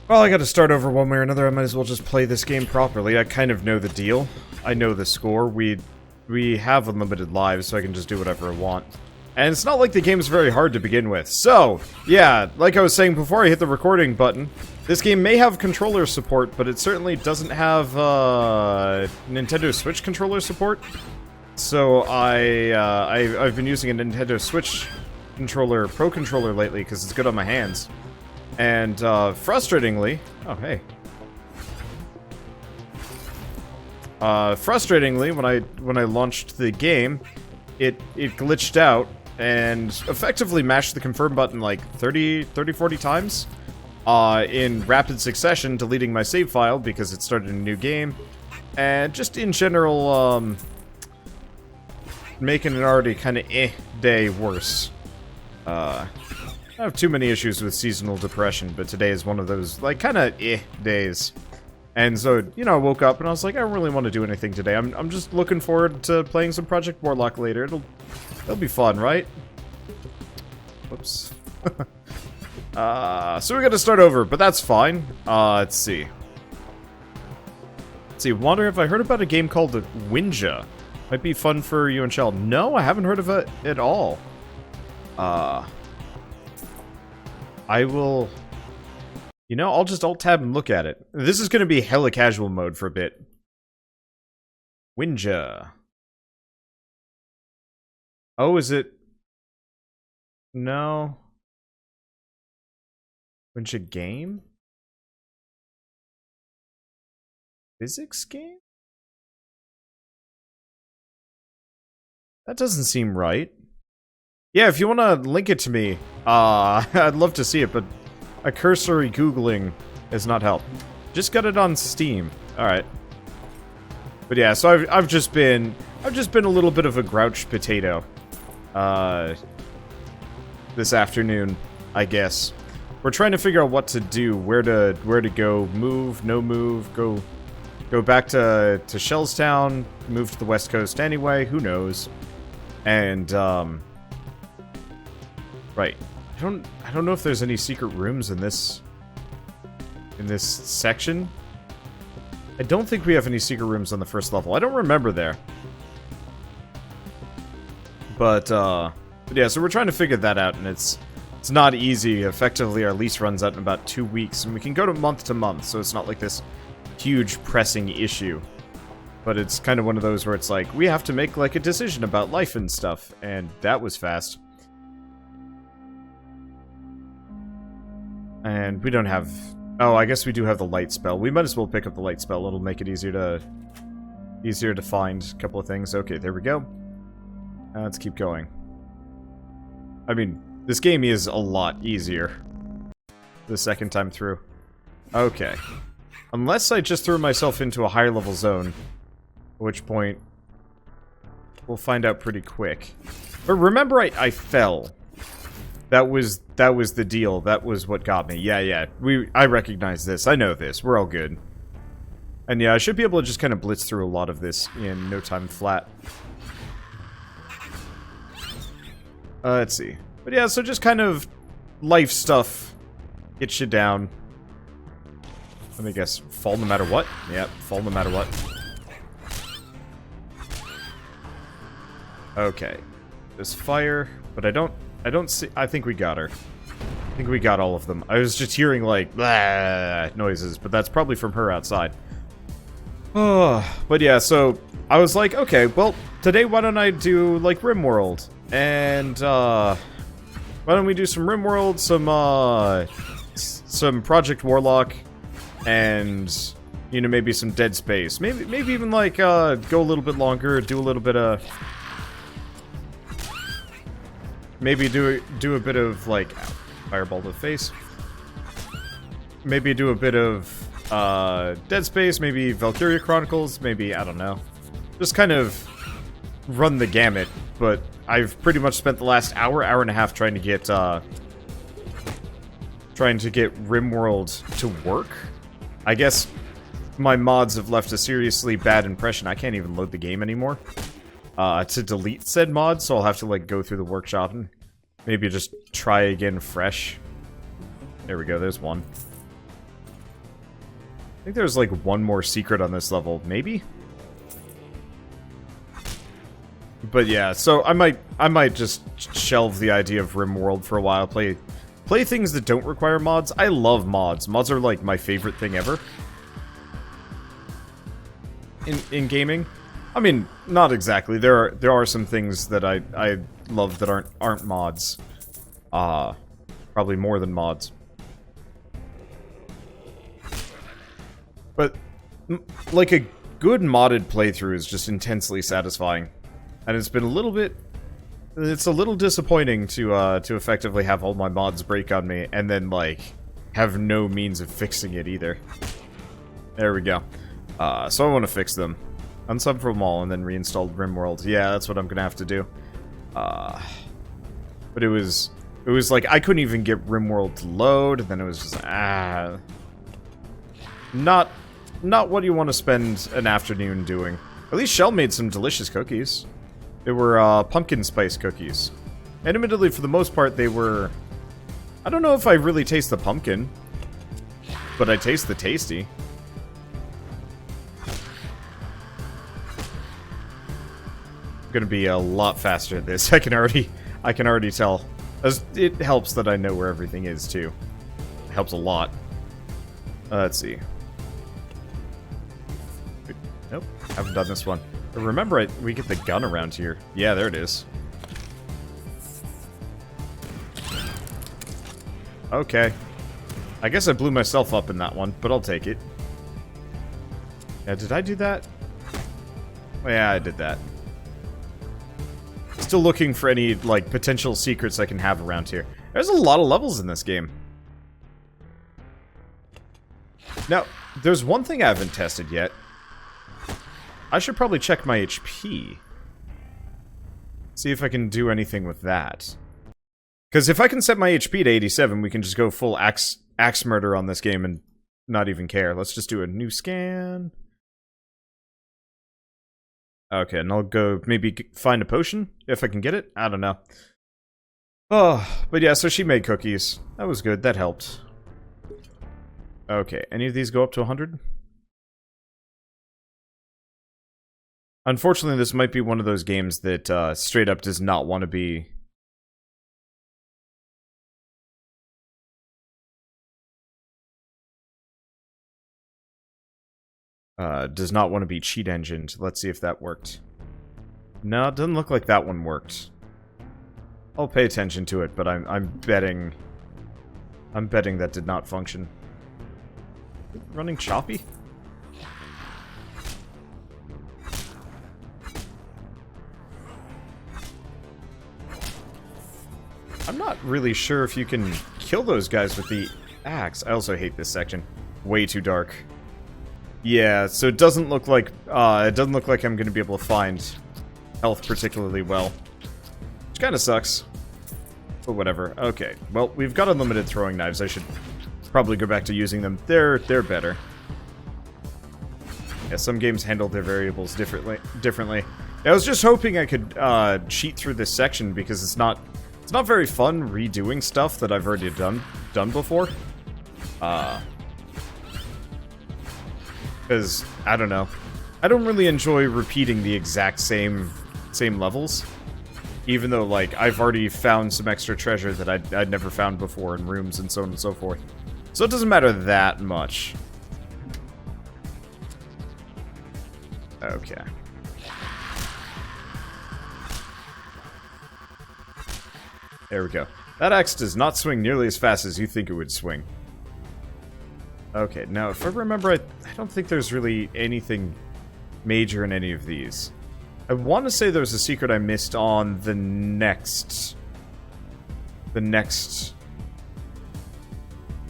Well, I gotta start over one way or another. I might as well just play this game properly. I kind of know the deal. I know the score. We have unlimited lives, so I can just do whatever I want. And it's not like the game's very hard to begin with. So, yeah, like I was saying before I hit the recording button, this game may have controller support, but it certainly doesn't have Nintendo Switch controller support. So I've been using a Nintendo Switch controller, Pro Controller lately, because it's good on my hands. And frustratingly, oh hey. Frustratingly, when I launched the game, it glitched out and effectively mashed the confirm button like 40 times in rapid succession, deleting my save file because it started a new game, and just in general making an already kind of day worse. I have too many issues with seasonal depression, but today is one of those, like, kind of days. And so, you know, I woke up and I was like, I don't really want to do anything today. I'm just looking forward to playing some Project Warlock later. It'll be fun, right? Whoops. So we gotta start over, but that's fine. Let's see. Wonder if I heard about a game called Winja. Might be fun for you and Shell. No, I haven't heard of it at all. I will... You know, I'll just alt-tab and look at it. This is gonna be hella casual mode for a bit. Winja. Oh, is it... No. Winja game? Physics game? That doesn't seem right. Yeah, if you want to link it to me, I'd love to see it, but a cursory Googling has not helped. Just got it on Steam. Alright. But yeah, so I've just been a little bit of a grouch potato. This afternoon, I guess. We're trying to figure out what to do, where to go, move, no move, go back to Shellstown, move to the West Coast anyway, who knows. And right. I don't know if there's any secret rooms in this section. I don't think we have any secret rooms on the first level. I don't remember there. But yeah, so we're trying to figure that out, and it's not easy. Effectively, our lease runs out in about 2 weeks, and we can go to month, so it's not like this huge pressing issue. But it's kind of one of those where it's like, we have to make like a decision about life and stuff, and that was fast. And we don't have... Oh, I guess we do have the light spell. We might as well pick up the light spell. It'll make it easier to find a couple of things. Okay, there we go. Let's keep going. I mean, this game is a lot easier the second time through. Okay. Unless I just threw myself into a higher level zone, at which point we'll find out pretty quick. But remember, I fell. That was the deal. That was what got me. Yeah. I recognize this. I know this. We're all good. And yeah, I should be able to just kind of blitz through a lot of this in no time flat. Let's see. But yeah, so just kind of life stuff gets you down. Let me guess. Fall no matter what? Yep, fall no matter what. Okay. There's fire, but I don't see... I think we got her. I think we got all of them. I was just hearing, like, blah noises, but that's probably from her outside. Oh, but yeah, so I was like, okay, well, today why don't I do, like, RimWorld? And, why don't we do some RimWorld, some Project Warlock, and, you know, maybe some Dead Space. Maybe even, like, go a little bit longer, do a little bit of... Maybe do a bit of, like, fireball to the face. Maybe do a bit of, Dead Space, maybe Valkyria Chronicles, maybe, I don't know. Just kind of run the gamut, but I've pretty much spent the last hour and a half trying to get RimWorld to work. I guess my mods have left a seriously bad impression. I can't even load the game anymore. To delete said mod, so I'll have to, like, go through the workshop and maybe just try again fresh. There we go, there's one. think there's like one more secret on this level, maybe? But yeah, so I might just shelve the idea of RimWorld for a while, play things that don't require mods. I love mods. Mods are like my favorite thing ever. In gaming. I mean, not exactly. There are some things that I love that aren't mods. Probably more than mods. But like a good modded playthrough is just intensely satisfying. And it's been a little bit... It's a little disappointing to effectively have all my mods break on me, and then, like, have no means of fixing it either. There we go. So I want to fix them. Unsub from all, and then reinstall RimWorld. Yeah, that's what I'm gonna have to do. But it was like, I couldn't even get RimWorld to load, and then it was just, Not what you want to spend an afternoon doing. At least Shell made some delicious cookies. They were pumpkin spice cookies. And admittedly, for the most part, they were... I don't know if I really taste the pumpkin, but I taste the tasty. I'm gonna be a lot faster at this. I can already tell. As it helps that I know where everything is too. It helps a lot. Let's see. Nope, haven't done this one. But remember, we get the gun around here. Yeah, there it is. Okay. I guess I blew myself up in that one, but I'll take it. Yeah, did I do that? Oh, yeah, I did that. Still looking for any, like, potential secrets I can have around here. There's a lot of levels in this game. Now, there's one thing I haven't tested yet. I should probably check my HP. See if I can do anything with that. Because if I can set my HP to 87, we can just go full axe murder on this game and not even care. Let's just do a new scan. Okay, and I'll go maybe find a potion, if I can get it. I don't know. Oh, but yeah, so she made cookies. That was good, that helped. Okay, any of these go up to 100? Unfortunately, this might be one of those games that straight up does not want to be... does not want to be cheat engined. Let's see if that worked. No, it doesn't look like that one worked. I'll pay attention to it, but I'm betting that did not function. Running choppy? I'm not really sure if you can kill those guys with the axe. I also hate this section. Way too dark. Yeah, so it doesn't look like I'm going to be able to find health particularly well. Which kind of sucks. But whatever. Okay. Well, we've got unlimited throwing knives. I should probably go back to using them. They're better. Yeah, some games handle their variables differently. I was just hoping I could cheat through this section because it's not very fun redoing stuff that I've already done before. Because, I don't know. I don't really enjoy repeating the exact same levels. Even though, like, I've already found some extra treasure that I'd never found before in rooms and so on and so forth. So it doesn't matter that much. Okay. There we go. That axe does not swing nearly as fast as you think it would swing. Okay, now if I remember, I don't think there's really anything major in any of these. I want to say there's a secret I missed on the next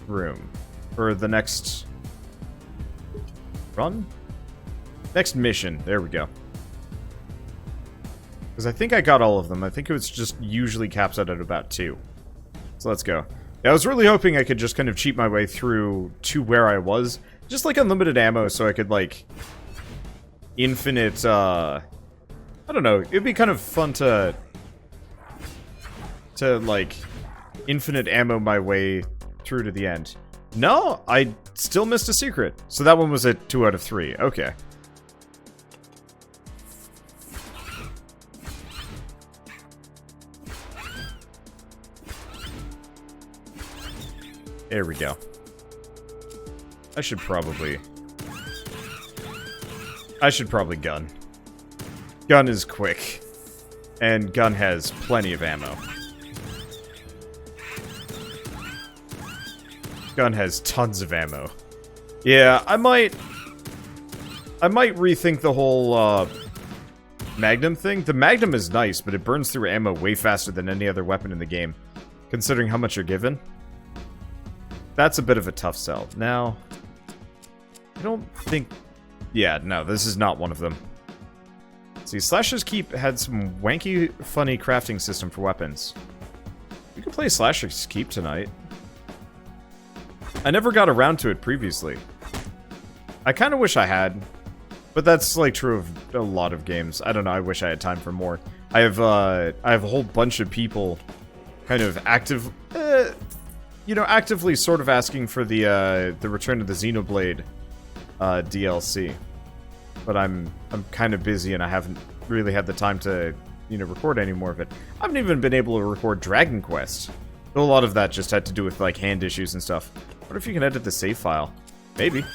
room. Or the next run? Next mission. There we go. Because I think I got all of them. I think it was just usually caps out at about 2. So let's go. Yeah, I was really hoping I could just kind of cheat my way through to where I was. Just like unlimited ammo so I could like... infinite, I don't know. It'd be kind of fun to like, infinite ammo my way through to the end. No, I still missed a secret. So that one was a 2 out of 3. Okay. There we go. I should probably gun. Gun is quick. And gun has plenty of ammo. Gun has tons of ammo. Yeah, I might rethink the whole Magnum thing. The Magnum is nice, but it burns through ammo way faster than any other weapon in the game, considering how much you're given. That's a bit of a tough sell. Now, I don't think... Yeah, no, this is not one of them. See, Slasher's Keep had some wanky, funny crafting system for weapons. We could play Slasher's Keep tonight. I never got around to it previously. I kind of wish I had, but that's like true of a lot of games. I don't know, I wish I had time for more. I have a whole bunch of people kind of actively sort of asking for the return of the Xenoblade DLC. But I'm kind of busy and I haven't really had the time to, record any more of it. I haven't even been able to record Dragon Quest. Though a lot of that just had to do with, like, hand issues and stuff. What if you can edit the save file? Maybe.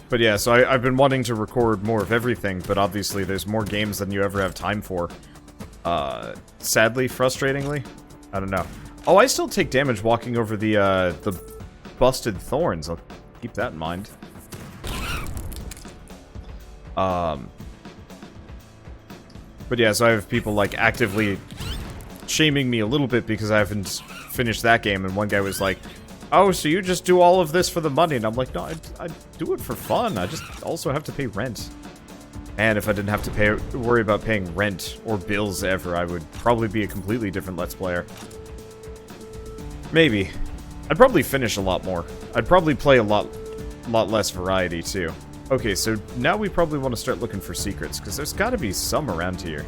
But yeah, so I've been wanting to record more of everything, but obviously there's more games than you ever have time for. Sadly, frustratingly, I don't know. Oh, I still take damage walking over the busted thorns. I'll keep that in mind. But yeah, so I have people, like, actively shaming me a little bit because I haven't finished that game, and one guy was like, oh, so you just do all of this for the money? And I'm like, no, I do it for fun. I just also have to pay rent. And if I didn't have to worry about paying rent or bills ever, I would probably be a completely different Let's Player. Maybe. I'd probably finish a lot more. I'd probably play a lot less variety, too. Okay, so now we probably want to start looking for secrets, because there's got to be some around here.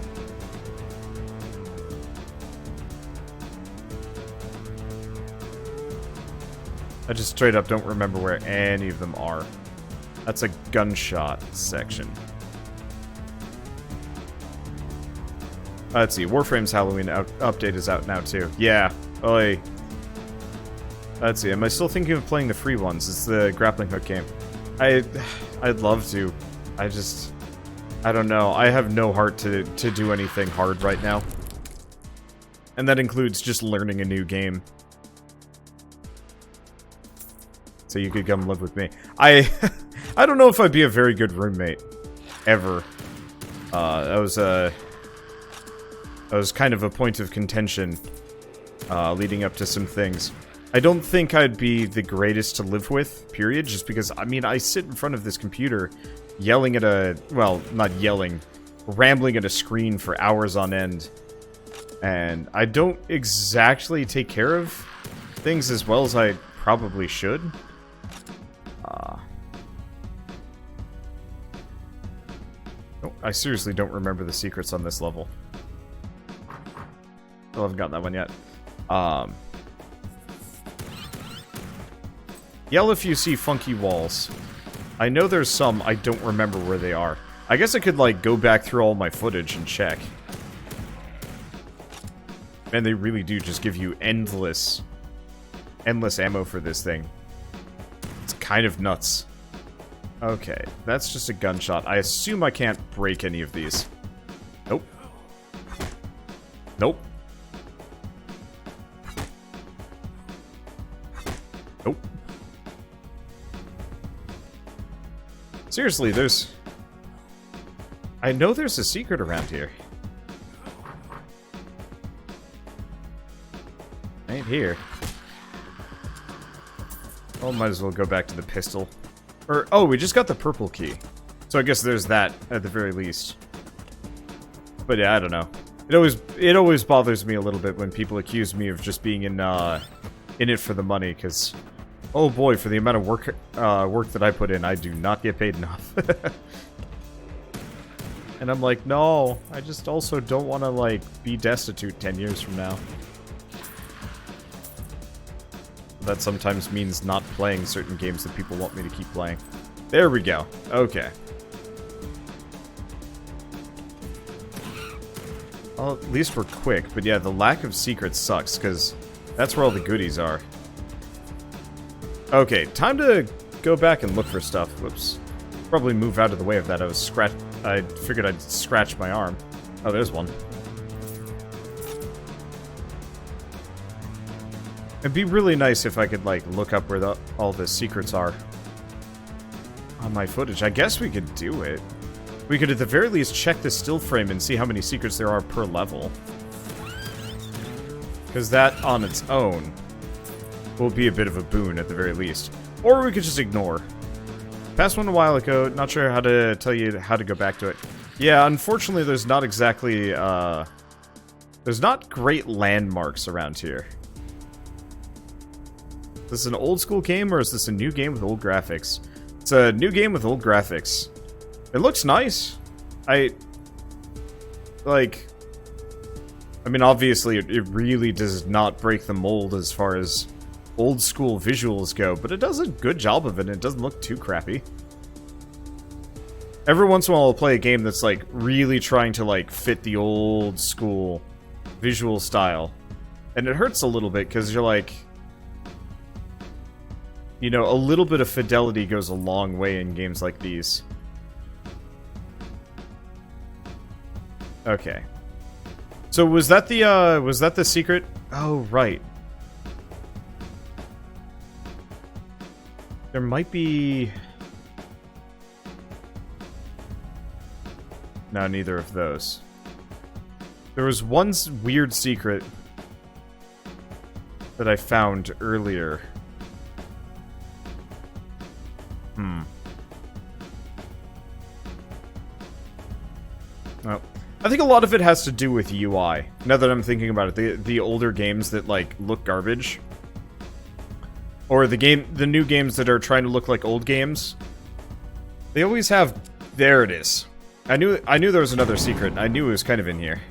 I just straight up don't remember where any of them are. That's a gunshot section. Let's see, Warframe's Halloween update is out now, too. Yeah. Oi. Let's see, am I still thinking of playing the free ones? It's the grappling hook game. I'd love to. I don't know. I have no heart to do anything hard right now. And that includes just learning a new game. So you could come live with me. I don't know if I'd be a very good roommate. Ever. That was kind of a point of contention leading up to some things. I don't think I'd be the greatest to live with, period, just because, I mean, I sit in front of this computer yelling at well, not yelling, rambling at a screen for hours on end, and I don't exactly take care of things as well as I probably should. I seriously don't remember the secrets on this level. I haven't gotten that one yet. Yell if you see funky walls. I know there's some, I don't remember where they are. I guess I could, like, go back through all my footage and check. And they really do just give you endless ammo for this thing. It's kind of nuts. Okay, that's just a gunshot. I assume I can't break any of these. Nope. Nope. Nope. Seriously, I know there's a secret around here. Ain't here. Oh, might as well go back to the pistol. Or, oh, we just got the purple key. So I guess there's that, at the very least. But yeah, I don't know. It always bothers me a little bit when people accuse me of just being in it for the money, because, oh boy, for the amount of work that I put in, I do not get paid enough. And I'm like, no, I just also don't want to, like, be destitute 10 years from now. That sometimes means not playing certain games that people want me to keep playing. There we go. Okay. Well, at least we're quick. But yeah, the lack of secrets sucks, because that's where all the goodies are. Okay, time to go back and look for stuff. Whoops. Probably move out of the way of that. I figured I'd scratch my arm. Oh, there's one. It'd be really nice if I could, like, look up where all the secrets are on my footage. I guess we could do it. We could at the very least check the still frame and see how many secrets there are per level. Because that on its own will be a bit of a boon at the very least. Or we could just ignore. Passed one a while ago, not sure how to tell you how to go back to it. Yeah, unfortunately there's not exactly, there's not great landmarks around here. Is this an old school game, or is this a new game with old graphics? It's a new game with old graphics. It looks nice. I mean, obviously, it really does not break the mold as far as old school visuals go, but it does a good job of it, and it doesn't look too crappy. Every once in a while I'll play a game that's, like, really trying to, like, fit the old school visual style. And it hurts a little bit, because you're like... You know, a little bit of fidelity goes a long way in games like these. Okay. So was that the secret? Oh, right. There might be... No, neither of those. There was one weird secret that I found earlier. Oh. I think a lot of it has to do with UI. Now that I'm thinking about it, the older games that, like, look garbage. Or the new games that are trying to look like old games. They always have... There it is. I knew there was another secret. I knew it was kind of in here.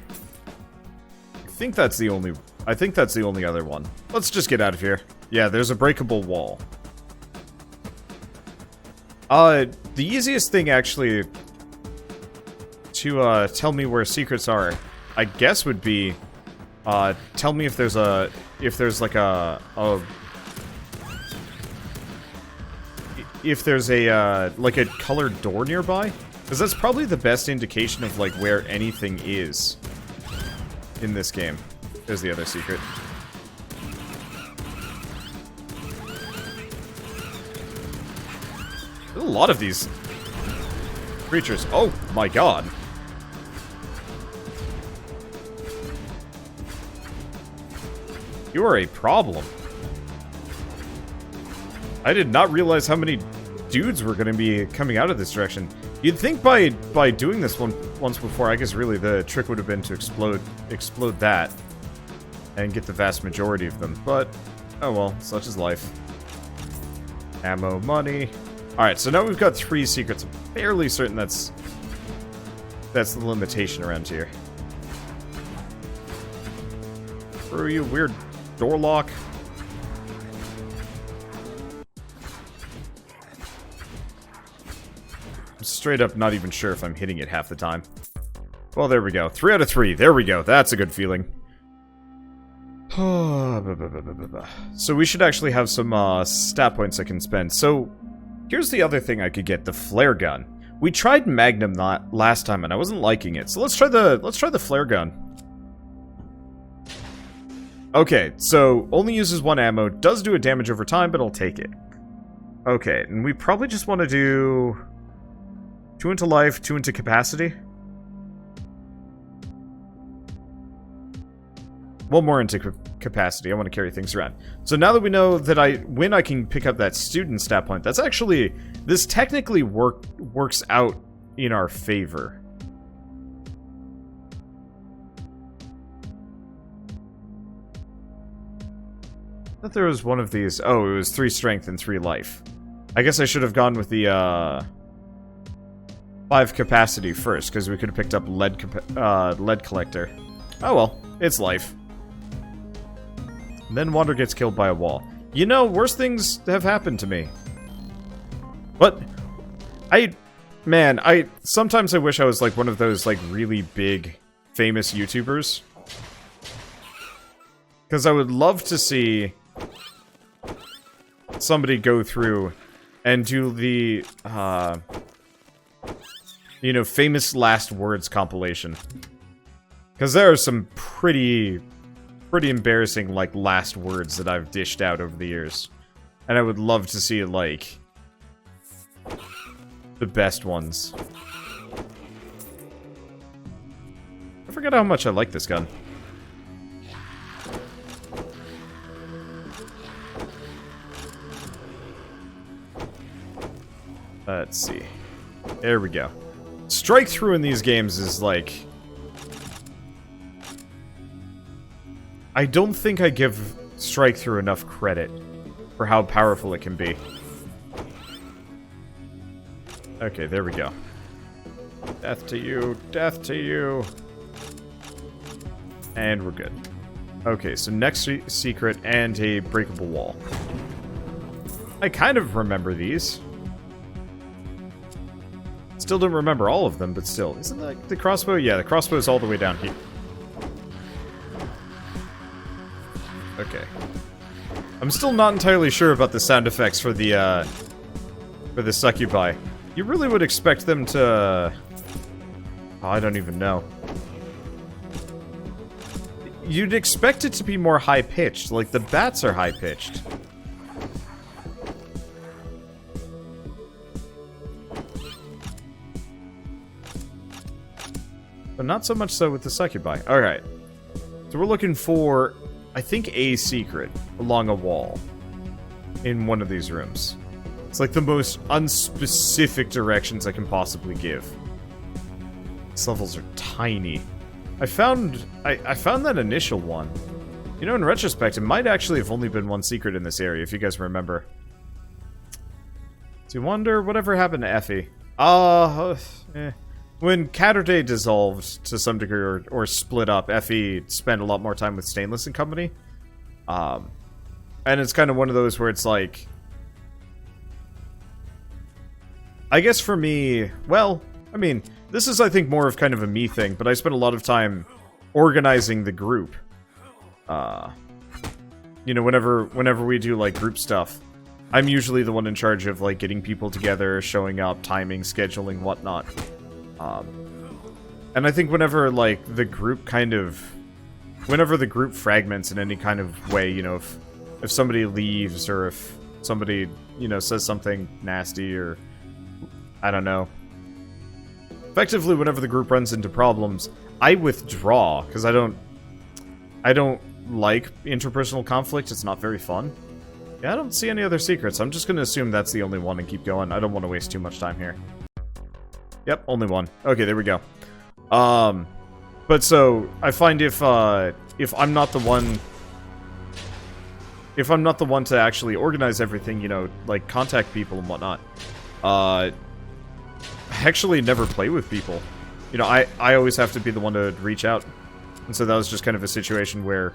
I think that's the only other one. Let's just get out of here. Yeah, there's a breakable wall. The easiest thing, actually, to tell me where secrets are, I guess, would be tell me if there's like a colored door nearby, because that's probably the best indication of, like, where anything is in this game. There's the other secret. There's a lot of these creatures. Oh my god. You are a problem. I did not realize how many dudes were going to be coming out of this direction. You'd think by doing this one once before, I guess really the trick would have been to explode that and get the vast majority of them. But, oh well, such is life. Ammo, money. Alright, so now we've got 3 secrets. I'm fairly certain that's the limitation around here. Screw you, weird door lock. I'm straight up not even sure if I'm hitting it half the time. Well, there we go. 3 out of 3. There we go. That's a good feeling. So we should actually have some stat points I can spend. So here's the other thing I could get, the flare gun. We tried Magnum last time and I wasn't liking it. So let's try the flare gun. Okay, so only uses 1 ammo, does do a damage over time, but I'll take it. Okay, and we probably just want to do 2 into life, 2 into capacity. 1 more into capacity. I want to carry things around. So now that we know that when I can pick up that student stat point, that's actually... This technically works out in our favor. I thought there was one of these... Oh, it was 3 strength and 3 life. I guess I should have gone with the, 5 capacity first, because we could have picked up lead collector. Oh well, it's life. And then Wander gets killed by a wall. You know, worse things have happened to me. But sometimes I wish I was like one of those like really big famous YouTubers. Because I would love to see somebody go through and do the you know, famous last words compilation. Because there are some pretty embarrassing, like, last words that I've dished out over the years. And I would love to see, like, the best ones. I forget how much I like this gun. Let's see. There we go. Strike through in these games is like... I don't think I give strike through enough credit for how powerful it can be. Okay, there we go. Death to you, death to you. And we're good. Okay, so next secret and a breakable wall. I kind of remember these. Still don't remember all of them, but still. Isn't that the crossbow? Yeah, the crossbow is all the way down here. Okay. I'm still not entirely sure about the sound effects for the succubi. You really would expect them to... Oh, I don't even know. You'd expect it to be more high-pitched, like the bats are high-pitched. But not so much so with the succubi. Alright. So we're looking for, I think, a secret along a wall in one of these rooms. It's like the most unspecific directions I can possibly give. These levels are tiny. I found that initial one. You know, in retrospect, it might actually have only been one secret in this area, if you guys remember. Do you wonder whatever happened to Effie? When Catterday dissolved to some degree, or split up, Effie spent a lot more time with Stainless and Company. And it's kind of one of those where it's like... I guess for me, well, I mean, this is, I think, more of kind of a me thing, but I spent a lot of time organizing the group. You know, whenever we do, like, group stuff, I'm usually the one in charge of, like, getting people together, showing up, timing, scheduling, whatnot. And I think whenever, like, the group kind of... Whenever the group fragments in any kind of way, you know, if somebody leaves, or if somebody, you know, says something nasty, or... I don't know. Effectively, whenever the group runs into problems, I withdraw, because I don't like interpersonal conflict. It's not very fun. Yeah, I don't see any other secrets. I'm just going to assume that's the only one and keep going. I don't want to waste too much time here. Yep, only one. Okay, there we go. But so, I find if I'm not the one... If I'm not the one to actually organize everything, you know, like, contact people and whatnot, I actually never play with people. You know, I always have to be the one to reach out. And so that was just kind of a situation where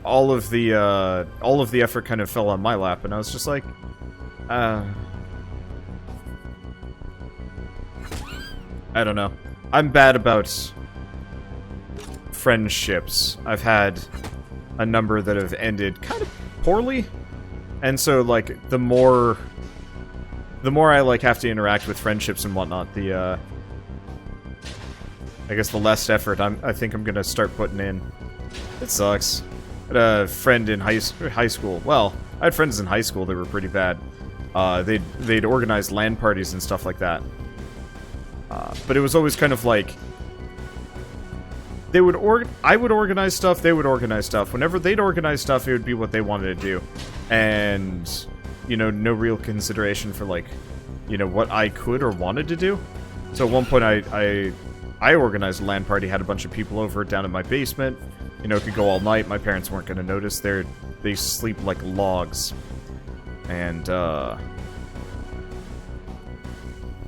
all of the effort kind of fell on my lap, and I was just like, I don't know. I'm bad about friendships. I've had a number that have ended kind of poorly. And so, like, the more I, like, have to interact with friendships and whatnot, I guess the less effort I think I'm gonna start putting in. It sucks. I had a friend in high school. Well, I had friends in high school that were pretty bad. They'd organize LAN parties and stuff like that. But it was always kind of like... I would organize stuff, they would organize stuff. Whenever they'd organize stuff, it would be what they wanted to do. And... you know, no real consideration for, like, you know, what I could or wanted to do. So at one point, I organized a LAN party, had a bunch of people over down in my basement. You know, it could go all night. My parents weren't going to notice. They sleep like logs. And,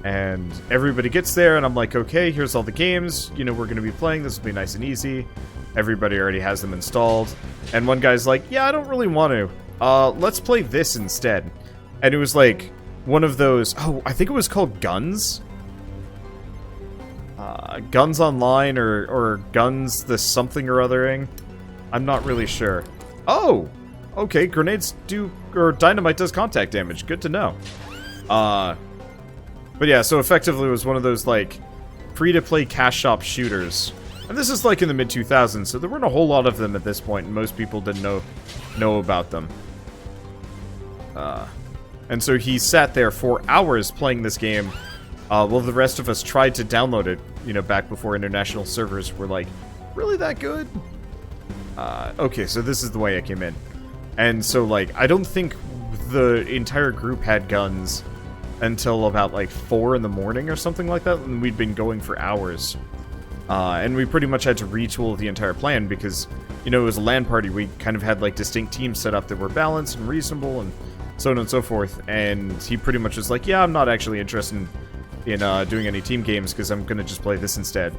And everybody gets there, and I'm like, okay, here's all the games, you know, we're going to be playing, this will be nice and easy. Everybody already has them installed. And one guy's like, yeah, I don't really want to. Let's play this instead. And it was like one of those, oh, I think it was called Guns. Guns Online or Guns the something or othering. I'm not really sure. Oh! Okay, grenades do, or dynamite does contact damage. Good to know. But yeah, so effectively it was one of those, like, free-to-play cash shop shooters. And this is, like, in the mid-2000s, so there weren't a whole lot of them at this point, and most people didn't know about them. And so he sat there for hours playing this game, while the rest of us tried to download it, you know, back before international servers were, like, really that good? Okay, so this is the way I came in. And so, like, I don't think the entire group had guns until about, like, 4 in the morning or something like that, and we'd been going for hours. And we pretty much had to retool the entire plan because, you know, it was a LAN party. We kind of had, like, distinct teams set up that were balanced and reasonable and so on and so forth. And he pretty much was like, yeah, I'm not actually interested in doing any team games because I'm going to just play this instead.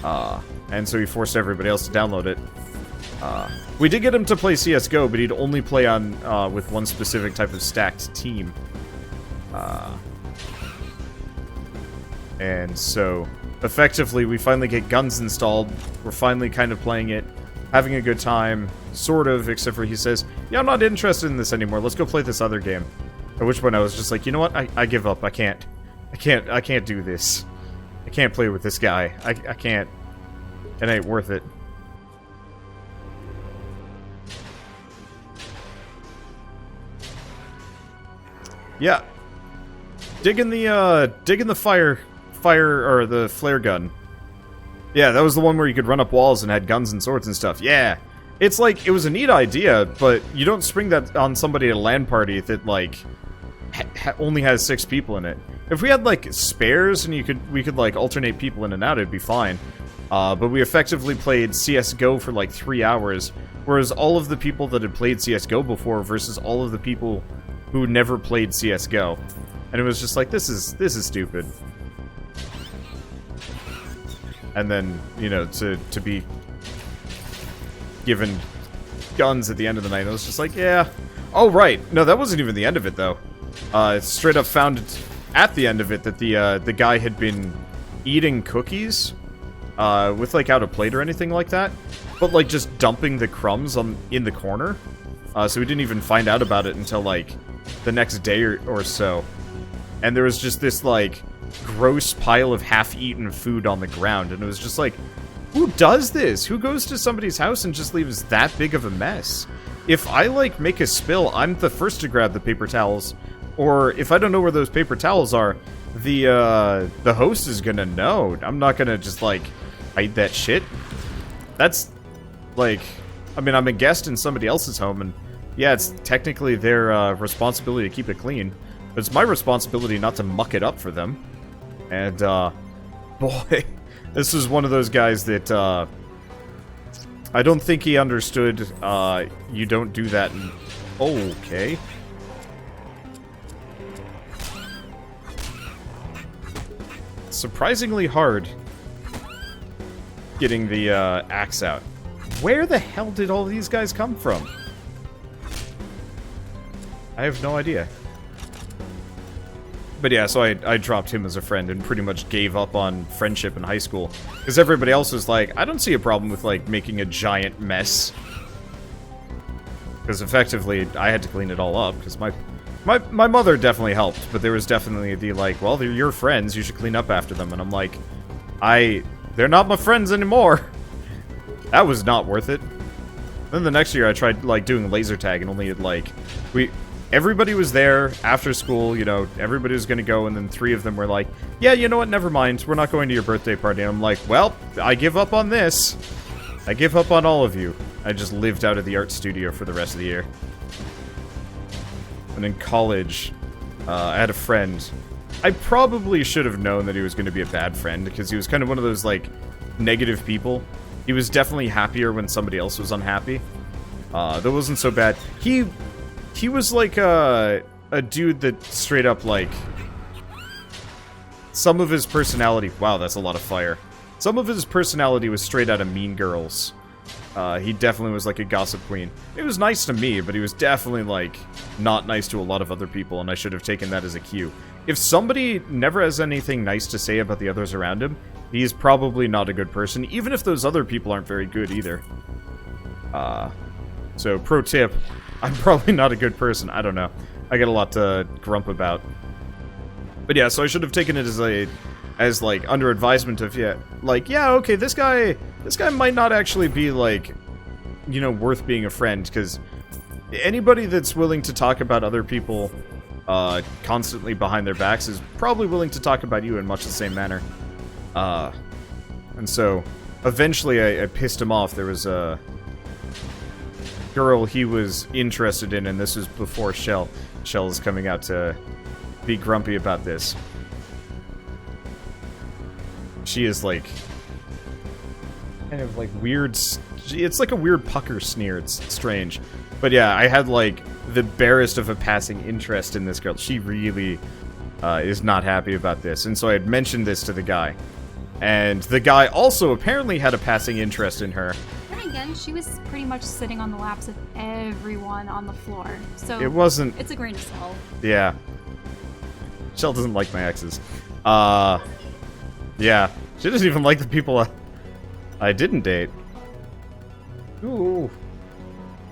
And so he forced everybody else to download it. We did get him to play CSGO, but he'd only play on with one specific type of stacked team. And so, effectively, we finally get guns installed. We're finally kind of playing it, having a good time, sort of, except for he says, yeah, I'm not interested in this anymore. Let's go play this other game. At which point I was just like, you know what? I give up. I can't do this. I can't play with this guy. I can't. It ain't worth it. Yeah. Digging the fire or the flare gun. Yeah, that was the one where you could run up walls and had guns and swords and stuff. Yeah. It's like, it was a neat idea, but you don't spring that on somebody at a LAN party that, like, only has 6 people in it. If we had, like, spares and we could, like, alternate people in and out, it'd be fine. But we effectively played CSGO for, like, 3 hours, whereas all of the people that had played CSGO before versus all of the people who never played CSGO. And it was just like, this is stupid. And then, you know, to be given guns at the end of the night, it was just like, yeah. Oh, right. No, that wasn't even the end of it, though. Straight up found at the end of it that the guy had been eating cookies with, like, out of plate or anything like that, but, like, just dumping the crumbs in the corner. So we didn't even find out about it until, like, the next day or so. And there was just this, like, gross pile of half-eaten food on the ground, and it was just like, who does this? Who goes to somebody's house and just leaves that big of a mess? If I, like, make a spill, I'm the first to grab the paper towels, or if I don't know where those paper towels are, the host is gonna know. I'm not gonna just, like, hide that shit. That's, like, I mean, I'm a guest in somebody else's home, and yeah, it's technically their responsibility to keep it clean, but it's my responsibility not to muck it up for them. And, boy, this is one of those guys that, I don't think he understood, you don't do that in... Okay. Surprisingly hard getting the, axe out. Where the hell did all these guys come from? I have no idea. But yeah, so I dropped him as a friend and pretty much gave up on friendship in high school. Because everybody else was like, I don't see a problem with, like, making a giant mess. Because effectively, I had to clean it all up, because my mother definitely helped, but there was definitely the, like, well, they're your friends, you should clean up after them. And I'm like, they're not my friends anymore. That was not worth it. Then the next year I tried, like, doing laser tag and only had, like, everybody was there after school, you know, everybody was gonna go, and then 3 of them were like, yeah, you know what, never mind, we're not going to your birthday party. And I'm like, well, I give up on this. I give up on all of you. I just lived out of the art studio for the rest of the year. And in college, I had a friend. I probably should have known that he was going to be a bad friend, because he was kind of one of those, like, negative people. He was definitely happier when somebody else was unhappy. That wasn't so bad. He was like a dude that straight up, like, some of his personality... Wow, that's a lot of fire. Some of his personality was straight out of Mean Girls. He definitely was like a gossip queen. It was nice to me, but he was definitely, like, not nice to a lot of other people, and I should have taken that as a cue. If somebody never has anything nice to say about the others around him, he's probably not a good person, even if those other people aren't very good either. So, pro tip, I'm probably not a good person. I don't know. I get a lot to grump about. But yeah, so I should have taken it as like, under advisement of, yeah, okay, this guy might not actually be, like, you know, worth being a friend, because anybody that's willing to talk about other people, constantly behind their backs is probably willing to talk about you in much the same manner. And so, eventually I pissed him off. There was a girl he was interested in, and this was before Shell. Shell is coming out to be grumpy about this. She is, like, kind of, like, weird... It's like a weird pucker sneer. It's strange. But yeah, I had, like, the barest of a passing interest in this girl. She really is not happy about this. And so I had mentioned this to the guy. And the guy also apparently had a passing interest in her. Then again, she was pretty much sitting on the laps of everyone on the floor. So it wasn't... It's a grain of salt. Yeah. Shell doesn't like my exes. Yeah. She doesn't even like the people I didn't date. Ooh.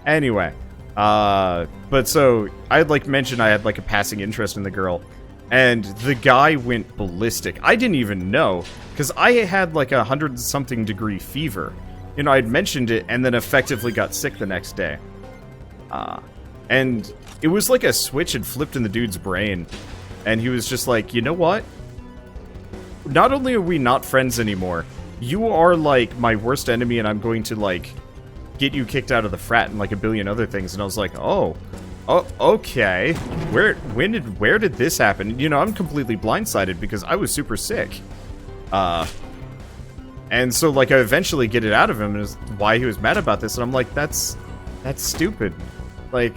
Anyway. But so, I had, like, mentioned I had, like, a passing interest in the girl. And the guy went ballistic. I didn't even know. Because I had, like, 100-something degree fever. You know, I'd mentioned it and then effectively got sick the next day. And it was like a switch had flipped in the dude's brain. And he was just like, you know what? Not only are we not friends anymore, you are, like, my worst enemy, and I'm going to, like, get you kicked out of the frat and, like, a billion other things. And I was like, oh, okay. Where did this happen? You know, I'm completely blindsided because I was super sick. And so, like, I eventually get it out of him, and is why he was mad about this, and I'm like, that's stupid. Like,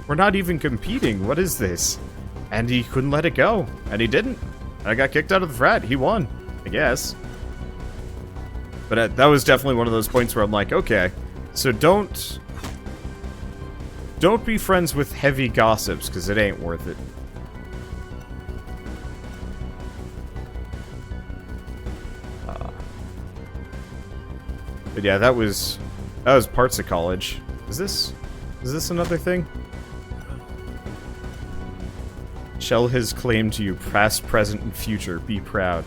we're not even competing. What is this? And he couldn't let it go. And he didn't. I got kicked out of the frat. He won, I guess. But that was definitely one of those points where I'm like, okay, so don't be friends with heavy gossips, because it ain't worth it. But yeah, that was parts of college. Is this another thing? Shell has claimed to you past, present, and future. Be proud.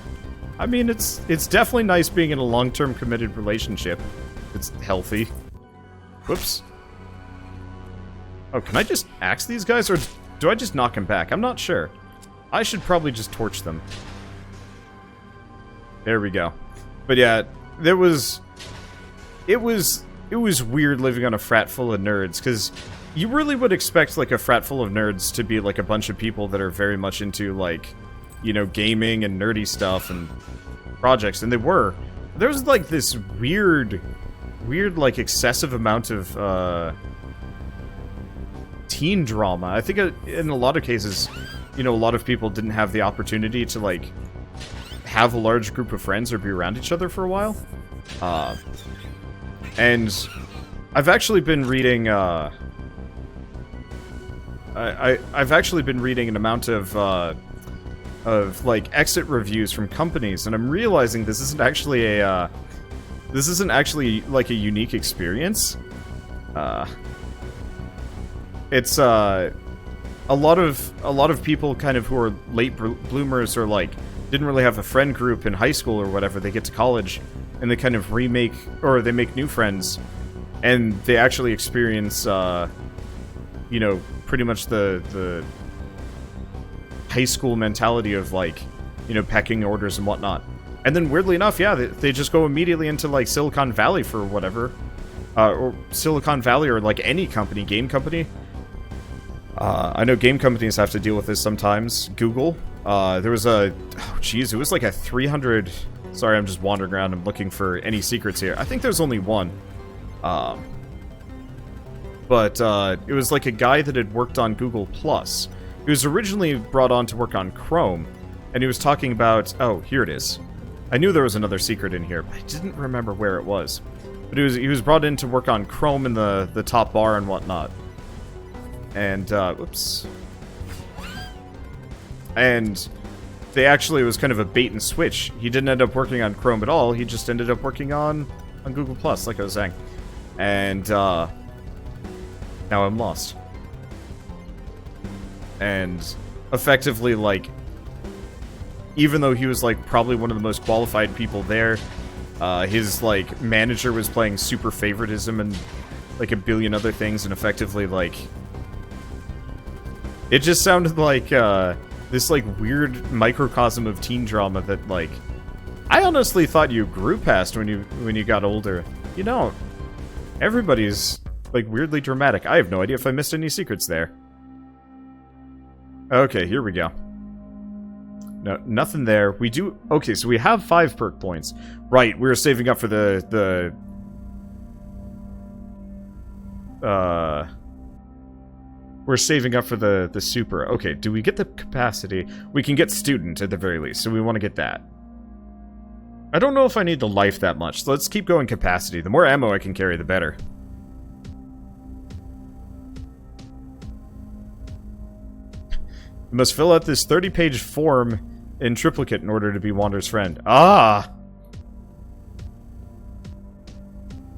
I mean, it's definitely nice being in a long-term committed relationship. It's healthy. Whoops. Oh, can I just axe these guys, or do I just knock them back? I'm not sure. I should probably just torch them. There we go. But yeah, it was weird living on a frat full of nerds, because you really would expect, like, a frat full of nerds to be, like, a bunch of people that are very much into, like, you know, gaming and nerdy stuff and projects, and they were. There was, like, this weird, like, excessive amount of, teen drama. I think in a lot of cases, you know, a lot of people didn't have the opportunity to, like, have a large group of friends or be around each other for a while. And I've actually been reading, I've actually been reading an amount of like exit reviews from companies, and I'm realizing this isn't actually like a unique experience. It's a lot of people kind of who are late bloomers, or like didn't really have a friend group in high school or whatever. They get to college and they kind of remake, or they make new friends, and they actually experience you know, pretty much the high school mentality of, like, you know, pecking orders and whatnot. And then weirdly enough, yeah, they just go immediately into, like, Silicon Valley for whatever. Or Silicon Valley, or, like, any company, game company. I know game companies have to deal with this sometimes. Google. There was it was like a 300... Sorry, I'm just wandering around. I'm looking for any secrets here. I think there's only one. But it was like a guy that had worked on Google Plus, He was originally brought on to work on Chrome, and he was talking about... Oh, here it is. I knew there was another secret in here, but I didn't remember where it was. But he was brought in to work on Chrome in the top bar and whatnot. And, whoops. And they actually, it was kind of a bait and switch. He didn't end up working on Chrome at all, he just ended up working on Google+, like I was saying. And, now I'm lost. And effectively, like, even though he was, like, probably one of the most qualified people there, his, like, manager was playing super favoritism and, like, a billion other things, and effectively, like... It just sounded like, this, like, weird microcosm of teen drama that, like... I honestly thought you grew past when you got older. You don't. Everybody's, like, weirdly dramatic. I have no idea if I missed any secrets there. Okay, here we go. No, nothing there. We do... Okay, so we have 5 perk points. Right, we were saving up for the we're saving up for the super. Okay, do we get the capacity? We can get student at the very least, so we want to get that. I don't know if I need the life that much, so let's keep going capacity. The more ammo I can carry, the better. You must fill out this 30-page form in triplicate in order to be Wander's friend. Ah!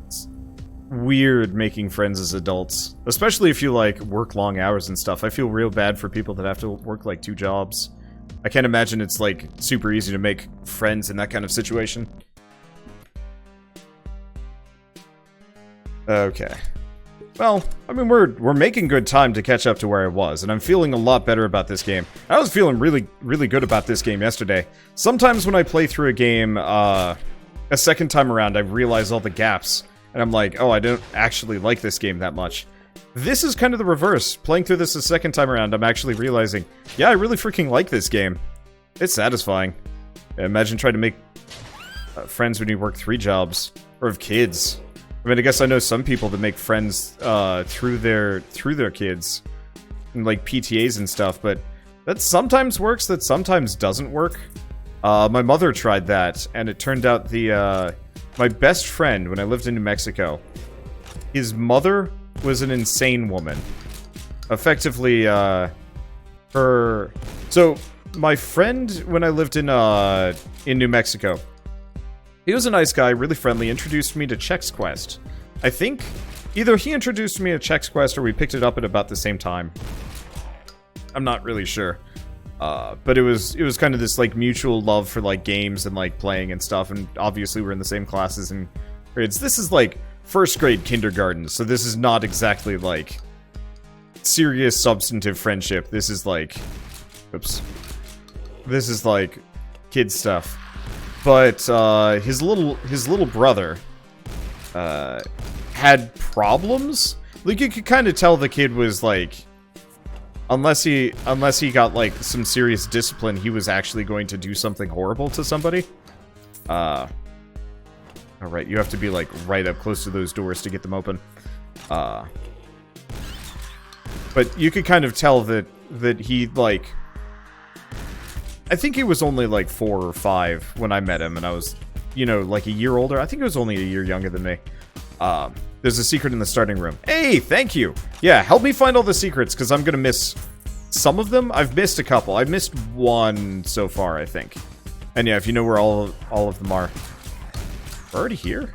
It's weird making friends as adults. Especially if you, like, work long hours and stuff. I feel real bad for people that have to work, like, 2 jobs. I can't imagine it's, like, super easy to make friends in that kind of situation. Okay. Well, I mean, we're making good time to catch up to where I was, and I'm feeling a lot better about this game. I was feeling really, really good about this game yesterday. Sometimes when I play through a game, a second time around, I realize all the gaps, and I'm like, oh, I don't actually like this game that much. This is kind of the reverse. Playing through this a second time around, I'm actually realizing, yeah, I really freaking like this game. It's satisfying. Imagine trying to make friends when you work 3 jobs, or have kids. I mean, I guess I know some people that make friends through their kids, and like PTAs and stuff, but that sometimes works, that sometimes doesn't work. My mother tried that, and it turned out my best friend when I lived in New Mexico, his mother was an insane woman. Effectively, so my friend when I lived in New Mexico, he was a nice guy, really friendly, introduced me to Chex Quest. I think either he introduced me to Chex Quest or we picked it up at about the same time. I'm not really sure. But it was kind of this, like, mutual love for, like, games and, like, playing and stuff, and obviously we're in the same classes and grades. This is, like, first grade kindergarten, so this is not exactly, like, serious substantive friendship. This is, like... Oops. This is, like, kid stuff. But, his little brother, had problems? Like, you could kind of tell the kid was, like, unless he got, like, some serious discipline, he was actually going to do something horrible to somebody. Alright, you have to be, like, right up close to those doors to get them open. But you could kind of tell that he, like... I think he was only, like, 4 or 5 when I met him, and I was, you know, like, a year older. I think he was only a year younger than me. There's a secret in the starting room. Hey, thank you! Yeah, help me find all the secrets, because I'm gonna miss some of them. I've missed a couple. I've missed 1 so far, I think. And yeah, if you know where all of them are. We're already here?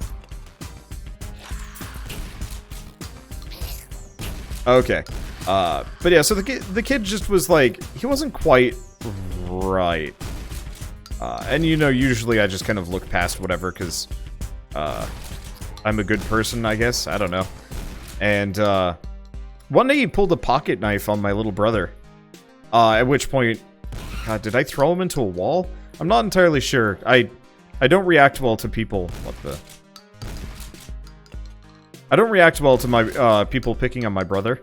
Okay. But yeah, so the kid just was, like, he wasn't quite... right. And you know, usually I just kind of look past whatever, because, I'm a good person, I guess. I don't know. And, one day he pulled a pocket knife on my little brother. At which point... God, did I throw him into a wall? I'm not entirely sure. I don't react well to people... What the... I don't react well to my, people picking on my brother.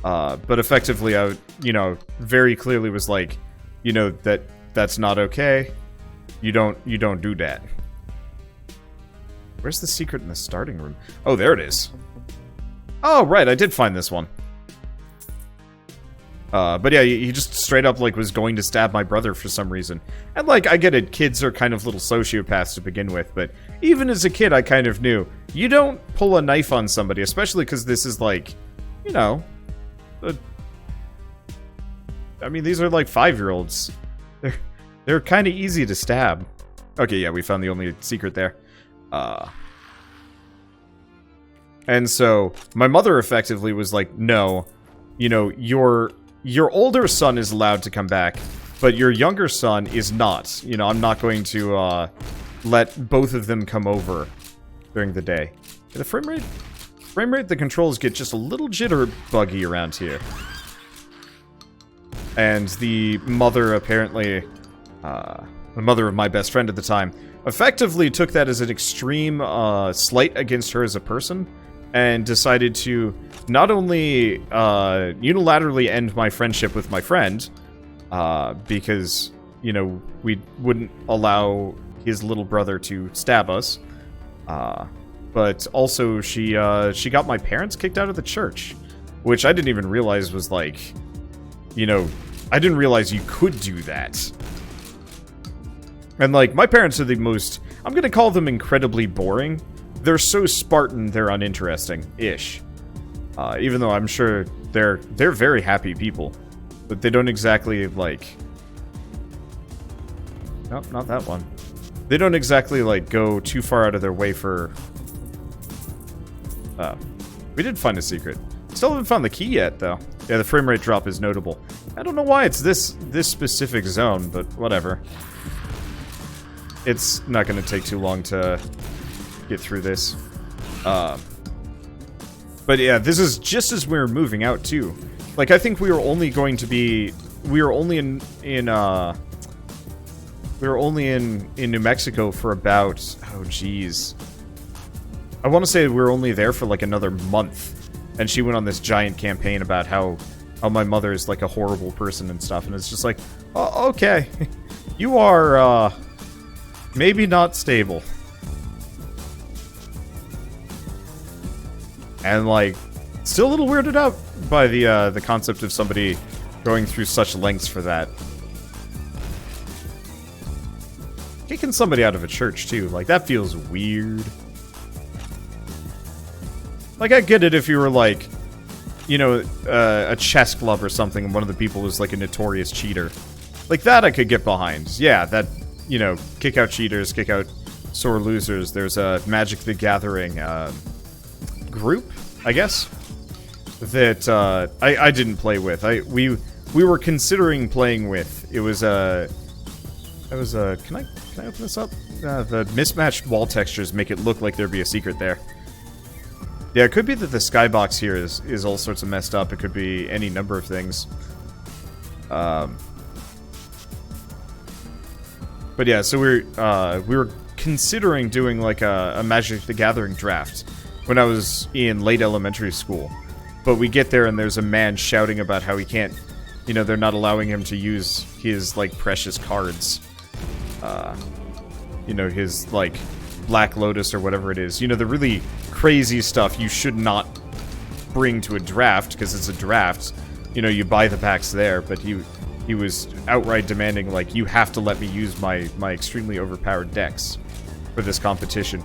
But effectively, I, you know, very clearly was like... You know, that's not okay. You don't do that. Where's the secret in the starting room? Oh, there it is. Oh, right, I did find this one. But yeah, he just straight up, like, was going to stab my brother for some reason. And, like, I get it, kids are kind of little sociopaths to begin with, but even as a kid, I kind of knew, you don't pull a knife on somebody, especially because this is, like, you know, I mean, these are, like, 5-year-olds. They're kind of easy to stab. Okay, yeah, we found the only secret there. And so, my mother effectively was like, no, you know, your older son is allowed to come back, but your younger son is not. You know, I'm not going to let both of them come over during the day. Yeah, the frame rate, the controls get just a little jitterbuggy around here. And the mother apparently, the mother of my best friend at the time, effectively took that as an extreme slight against her as a person, and decided to not only unilaterally end my friendship with my friend, because, you know, we wouldn't allow his little brother to stab us, but also she got my parents kicked out of the church, which I didn't even realize was, like, you know, I didn't realize you could do that. And, like, my parents are the most, I'm gonna call them incredibly boring. They're so Spartan, they're uninteresting-ish. Even though I'm sure they're very happy people. But they don't exactly, like... Nope, not that one. They don't exactly, like, go too far out of their way for... we did find a secret. Still haven't found the key yet, though. Yeah, the frame rate drop is notable. I don't know why it's this specific zone, but whatever. It's not going to take too long to get through this. But yeah, this is just as we were moving out, too. Like, I think we were only going to be... We were only in New Mexico for about... Oh, jeez. I want to say we were only there for, like, another month. And she went on this giant campaign about how my mother is, like, a horrible person and stuff. And it's just like, oh, okay. You are, maybe not stable. And, like, still a little weirded out by the concept of somebody going through such lengths for that. Kicking somebody out of a church, too. Like, that feels weird. Like, I get it if you were, like, you know, a chess club or something, and one of the people was, like, a notorious cheater. Like, that I could get behind. Yeah, that, you know, kick out cheaters, kick out sore losers. There's a Magic the Gathering, group, I guess, that, I didn't play with. We were considering playing with. It was, can I open this up? The mismatched wall textures make it look like there'd be a secret there. Yeah, it could be that the skybox here is all sorts of messed up. It could be any number of things. But yeah, so we were considering doing like a Magic the Gathering draft when I was in late elementary school. But we get there and there's a man shouting about how he can't, you know, they're not allowing him to use his, like, precious cards. You know, his, like, Black Lotus or whatever it is. You know, the really crazy stuff you should not bring to a draft, because it's a draft. You know, you buy the packs there, but he was outright demanding, like, you have to let me use my extremely overpowered decks for this competition.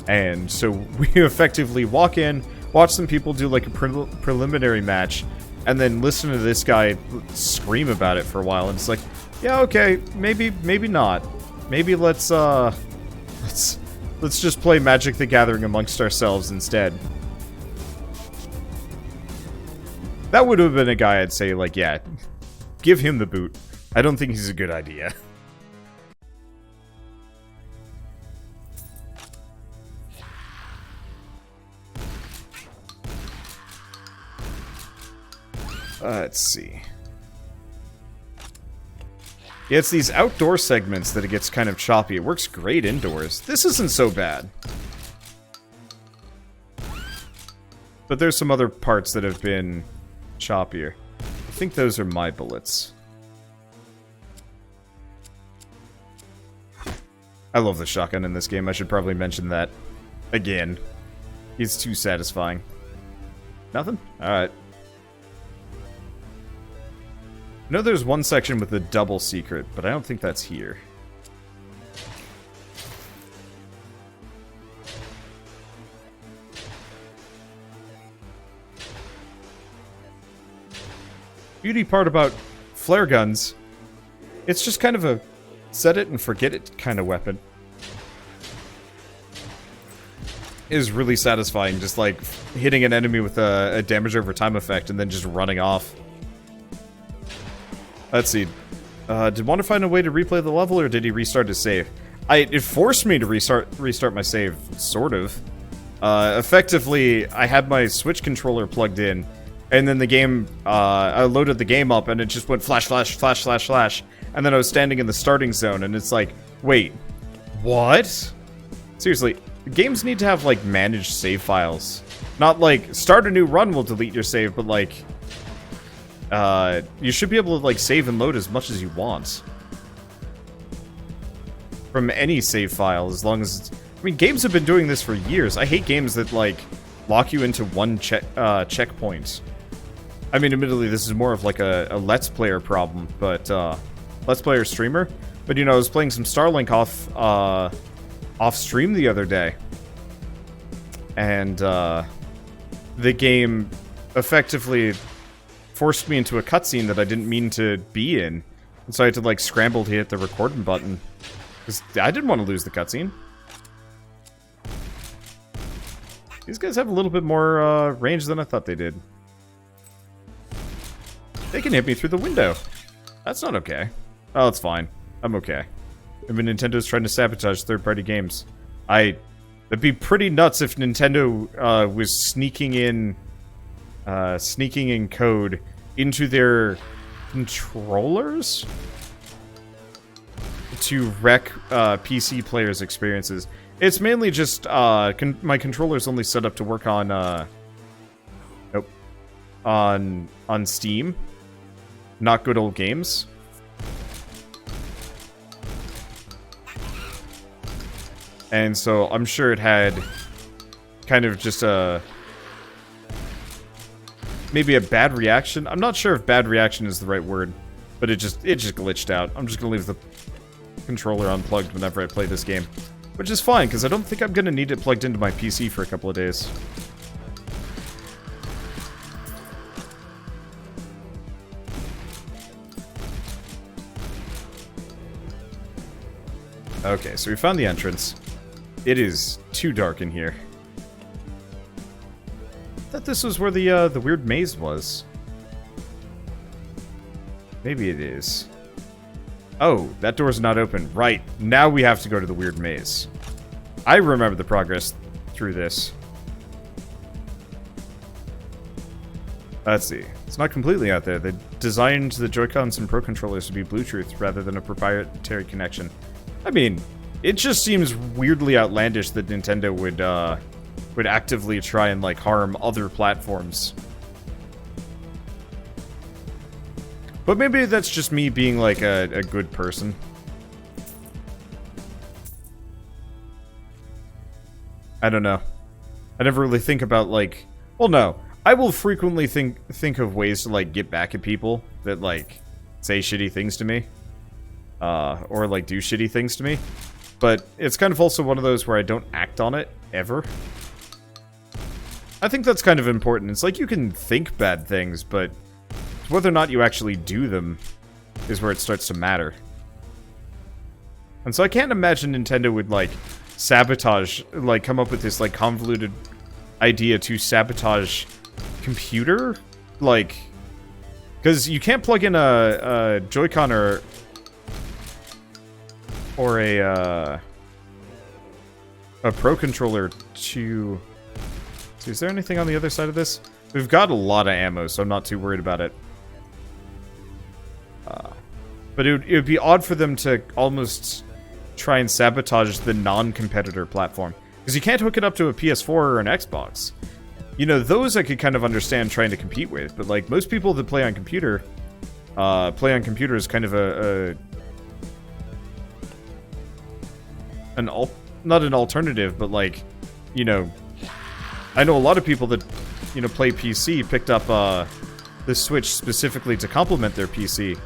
And so we effectively walk in, watch some people do, like, a preliminary match, and then listen to this guy scream about it for a while, and it's like, yeah, okay, maybe not. Maybe let's just play Magic the Gathering amongst ourselves instead. That would have been a guy I'd say, like, yeah, give him the boot. I don't think he's a good idea. Let's see. Yeah, it's these outdoor segments that it gets kind of choppy. It works great indoors. This isn't so bad. But there's some other parts that have been choppier. I think those are my bullets. I love the shotgun in this game. I should probably mention that again. It's too satisfying. Nothing? Alright. I know there's one section with a double secret, but I don't think that's here. Beauty part about flare guns, it's just kind of a set it and forget it kind of weapon. It is really satisfying, just like hitting an enemy with a damage over time effect and then just running off. Let's see. Did Wander find a way to replay the level, or did he restart his save? It forced me to restart my save, sort of. Effectively, I had my Switch controller plugged in, and then the game, I loaded the game up, and it just went flash, flash, flash, flash, flash, and then I was standing in the starting zone, and it's like, wait, what? Seriously, games need to have, like, managed save files. Not like, start a new run will delete your save, but like, you should be able to, like, save and load as much as you want. From any save file, as long as... I mean, games have been doing this for years. I hate games that, like, lock you into one checkpoint. I mean, admittedly, this is more of, like, a Let's Player problem, but, Let's Player streamer. But, you know, I was playing some Starlink off stream the other day. And, the game effectively forced me into a cutscene that I didn't mean to be in. And so I had to, like, scramble to hit the recording button. Because I didn't want to lose the cutscene. These guys have a little bit more, range than I thought they did. They can hit me through the window. That's not okay. Oh, it's fine. I'm okay. I mean, Nintendo's trying to sabotage third-party games. That'd be pretty nuts if Nintendo, was sneaking in code into their controllers to wreck PC players' experiences. It's mainly just my controller's only set up to work on on Steam, not good old games. And so I'm sure it had kind of just maybe a bad reaction. I'm not sure if bad reaction is the right word, but it just glitched out. I'm just gonna leave the controller unplugged whenever I play this game, which is fine because I don't think I'm gonna need it plugged into my PC for a couple of days. Okay, so we found the entrance. It is too dark in here. I thought this was where the weird maze was. Maybe it is. Oh, that door's not open. Right, now we have to go to the weird maze. I remember the progress through this. Let's see. It's not completely out there. They designed the Joy-Cons and Pro Controllers to be Bluetooth rather than a proprietary connection. I mean, it just seems weirdly outlandish that Nintendo would actively try and, like, harm other platforms. But maybe that's just me being, like, a good person. I don't know. I never really think about, like... Well, no. I will frequently think of ways to, like, get back at people that, like, say shitty things to me. Or, like, do shitty things to me. But it's kind of also one of those where I don't act on it, ever. I think that's kind of important. It's like you can think bad things, but whether or not you actually do them is where it starts to matter. And so I can't imagine Nintendo would, like, sabotage, like, come up with this, like, convoluted idea to sabotage computer? Like, because you can't plug in a Joy-Con or a Pro Controller to... So is there anything on the other side of this? We've got a lot of ammo, so I'm not too worried about it. But it would be odd for them to almost try and sabotage the non-competitor platform. Because you can't hook it up to a PS4 or an Xbox. You know, those I could kind of understand trying to compete with, but, like, most people that play on computer is kind of not an alternative, but, like, you know, I know a lot of people that, you know, play PC picked up the Switch specifically to complement their PC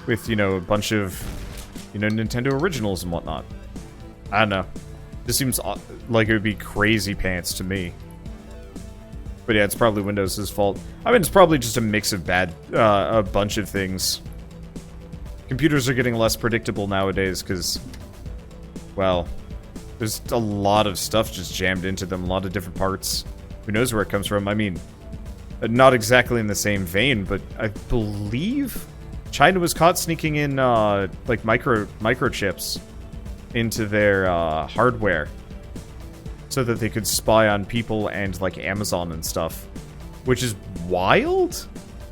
with, you know, a bunch of, you know, Nintendo originals and whatnot. I don't know. This seems like it would be crazy pants to me. But yeah, it's probably Windows' fault. I mean, it's probably just a mix of a bunch of things. Computers are getting less predictable nowadays because, well, there's a lot of stuff just jammed into them, a lot of different parts. Who knows where it comes from? I mean, not exactly in the same vein, but I believe China was caught sneaking in, like, microchips into their hardware so that they could spy on people and, like, Amazon and stuff. Which is wild,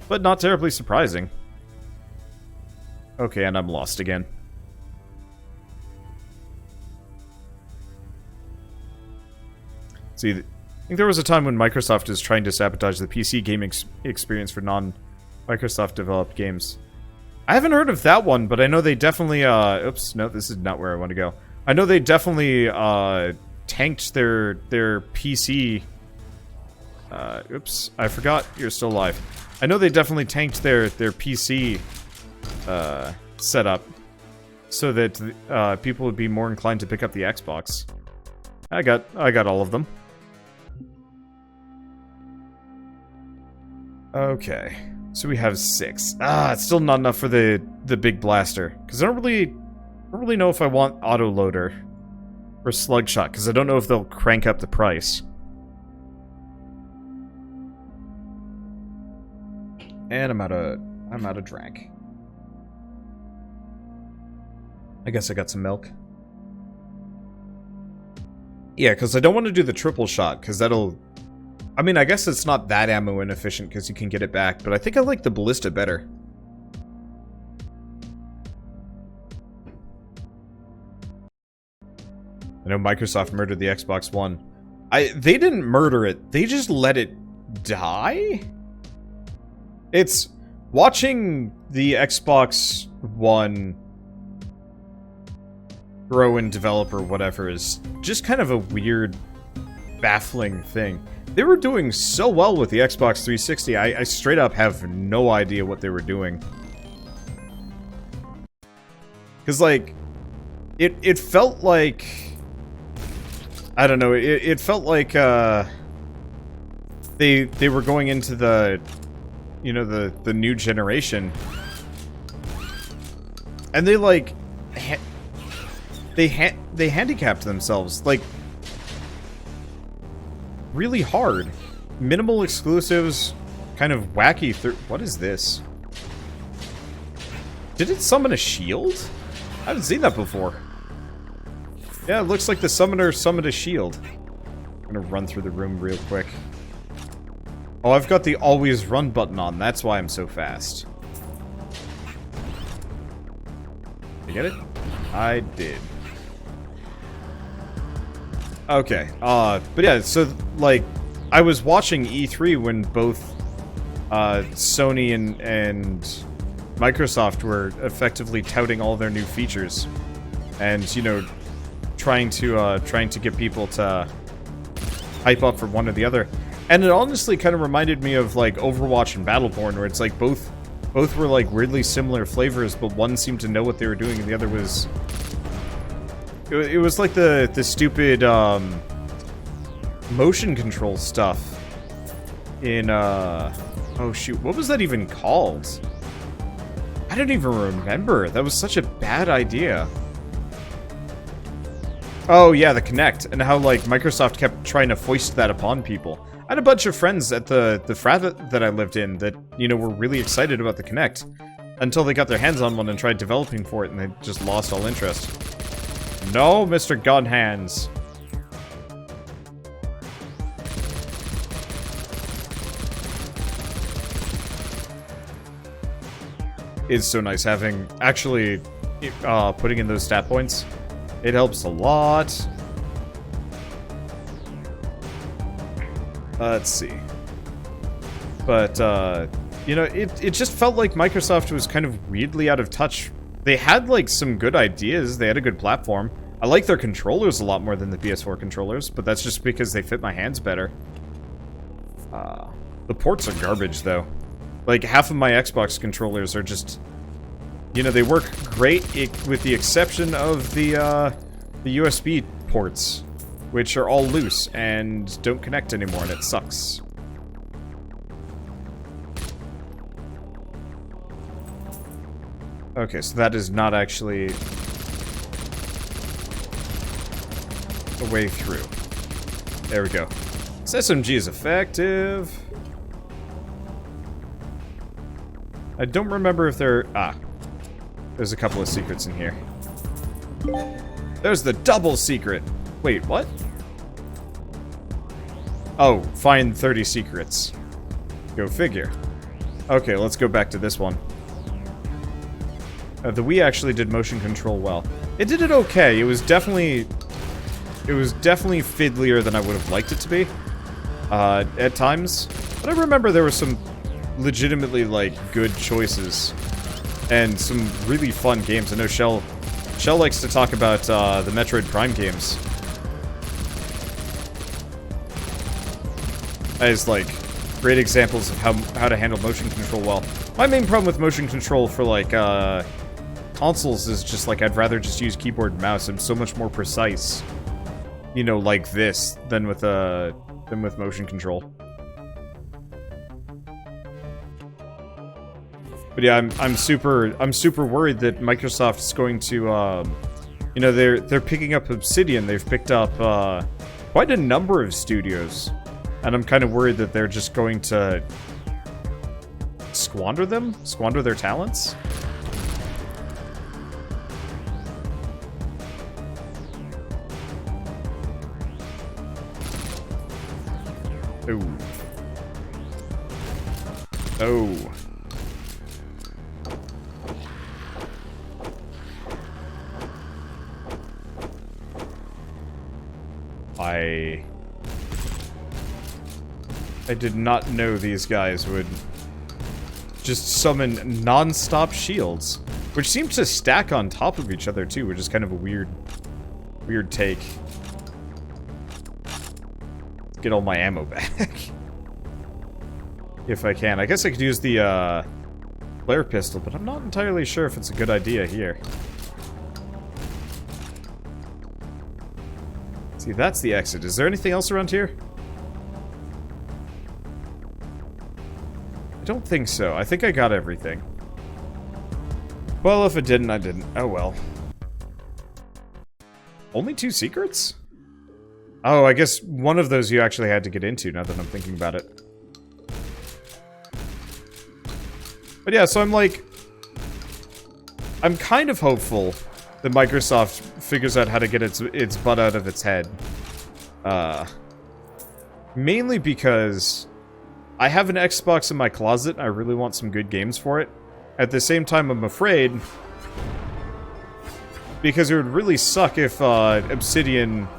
but not terribly surprising. Okay, and I'm lost again. See, I think there was a time when Microsoft was trying to sabotage the PC gaming experience for non-Microsoft developed games. I haven't heard of that one, but I know they definitely, oops, no, this is not where I want to go. I know they definitely, tanked their PC, oops, I forgot you're still alive. I know they definitely tanked their PC, setup so that, people would be more inclined to pick up the Xbox. I got all of them. Okay, so we have 6. It's still not enough for the big blaster, because I don't really know if I want autoloader or slugshot, because I don't know if they'll crank up the price. And I'm out of drink. I guess I got some milk. Yeah, because I don't want to do the triple shot, because that'll... I mean, I guess it's not that ammo inefficient, because you can get it back, but I think I like the ballista better. I know Microsoft murdered the Xbox One. They didn't murder it, they just let it die? It's... watching the Xbox One grow and develop or whatever is just kind of a weird, baffling thing. They were doing so well with the Xbox 360, I straight up have no idea what they were doing. Because, like, it felt like... I don't know, it felt like, they were going into the... you know, the new generation. And they, like... they handicapped themselves, like... really hard. Minimal exclusives, kind of wacky what is this? Did it summon a shield? I haven't seen that before. Yeah, it looks like the summoner summoned a shield. I'm gonna run through the room real quick. Oh, I've got the always run button on, that's why I'm so fast. Did I get it? I did. Okay, but yeah, so, like, I was watching E3 when both, Sony and Microsoft were effectively touting all their new features. And, you know, trying to get people to hype up for one or the other. And it honestly kind of reminded me of, like, Overwatch and Battleborn, where it's like both were, like, weirdly similar flavors, but one seemed to know what they were doing and the other was... It was like the stupid, motion control stuff in, oh shoot, what was that even called? I don't even remember. That was such a bad idea. Oh yeah, the Kinect, and how, like, Microsoft kept trying to foist that upon people. I had a bunch of friends at the frat that I lived in that, you know, were really excited about the Kinect, until they got their hands on one and tried developing for it, and they just lost all interest. No, Mr. Gun Hands. It's so nice having, actually, putting in those stat points. It helps a lot. Let's see. But, you know, it just felt like Microsoft was kind of weirdly out of touch. They had, like, some good ideas. They had a good platform. I like their controllers a lot more than the PS4 controllers, but that's just because they fit my hands better. The ports are garbage, though. Like, half of my Xbox controllers are just... You know, they work great, with the exception of the USB ports, which are all loose and don't connect anymore, and it sucks. Okay, so that is not actually a way through. There we go. This SMG is effective. I don't remember if there... there's a couple of secrets in here. There's the double secret! Wait, what? Oh, find 30 secrets. Go figure. Okay, let's go back to this one. The Wii actually did motion control well. It did it okay. It was definitely fiddlier than I would have liked it to be. At times. But I remember there were some legitimately, like, good choices. And some really fun games. I know Shell likes to talk about, the Metroid Prime games. As, like, great examples of how to handle motion control well. My main problem with motion control for, like, consoles is just, like, I'd rather just use keyboard and mouse. I'm so much more precise, you know, like this, than with motion control. But yeah, I'm super worried that Microsoft's going to, you know, they're picking up Obsidian. They've picked up, quite a number of studios. And I'm kind of worried that they're just going to squander their talents. Oh. Oh. I did not know these guys would just summon non-stop shields, which seem to stack on top of each other too, which is kind of a weird take. Get all my ammo back. If I can. I guess I could use the flare pistol, but I'm not entirely sure if it's a good idea here. See, that's the exit. Is there anything else around here? I don't think so. I think I got everything. Well, if it didn't, I didn't. Oh well. Only 2 secrets? Oh, I guess one of those you actually had to get into, now that I'm thinking about it. But yeah, so I'm kind of hopeful that Microsoft figures out how to get its butt out of its head. Mainly because I have an Xbox in my closet, and I really want some good games for it. At the same time, I'm afraid, because it would really suck if Obsidian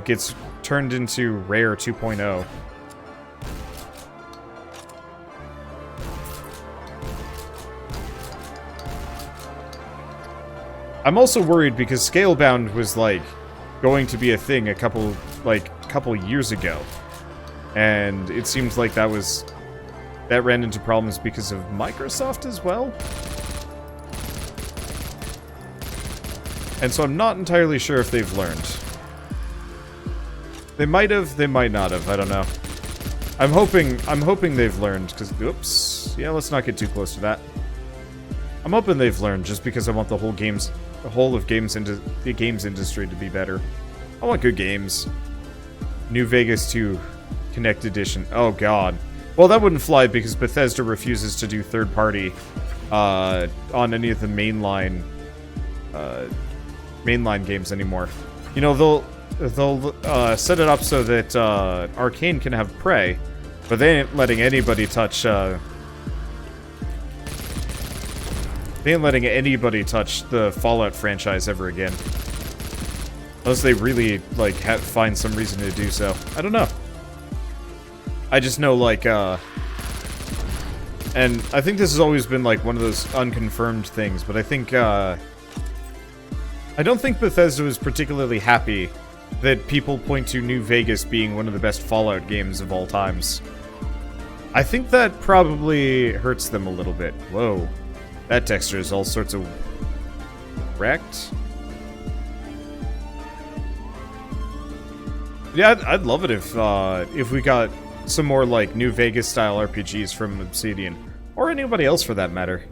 gets turned into Rare 2.0. I'm also worried because Scalebound was, like, going to be a thing a couple years ago. And it seems like that ran into problems because of Microsoft as well. And so I'm not entirely sure if they've learned. They might have, they might not have, I don't know. I'm hoping they've learned, because, oops, yeah, let's not get too close to that. I'm hoping they've learned, just because I want the whole of the games industry to be better. I want good games. New Vegas 2 Connect Edition. Oh god. Well, that wouldn't fly because Bethesda refuses to do third-party on any of the mainline games anymore. You know, they'll set it up so that Arcane can have Prey, but they ain't letting anybody touch the Fallout franchise ever again. Unless they really, like, find some reason to do so. I don't know. I just know, like, and I think this has always been, like, one of those unconfirmed things, but I think, I don't think Bethesda was particularly happy that people point to New Vegas being one of the best Fallout games of all times. I think that probably hurts them a little bit. Whoa. That texture is all sorts of wrecked. Yeah, I'd love it if we got some more, like, New Vegas-style RPGs from Obsidian. Or anybody else, for that matter.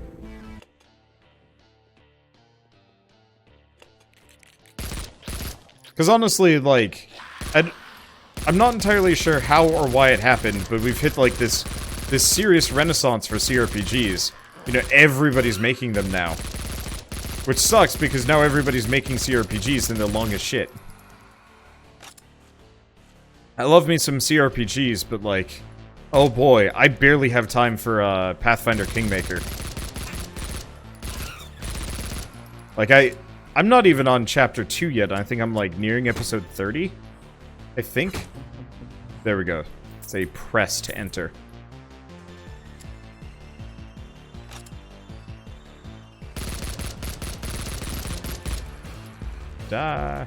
Because honestly, like, I'm not entirely sure how or why it happened, but we've hit, like, this serious renaissance for CRPGs. You know, everybody's making them now. Which sucks, because now everybody's making CRPGs and they're long as shit. I love me some CRPGs, but, like, oh boy, I barely have time for, Pathfinder Kingmaker. Like, I'm not even on chapter 2 yet. I think I'm, like, nearing episode 30. I think. There we go. Say press to enter. Die.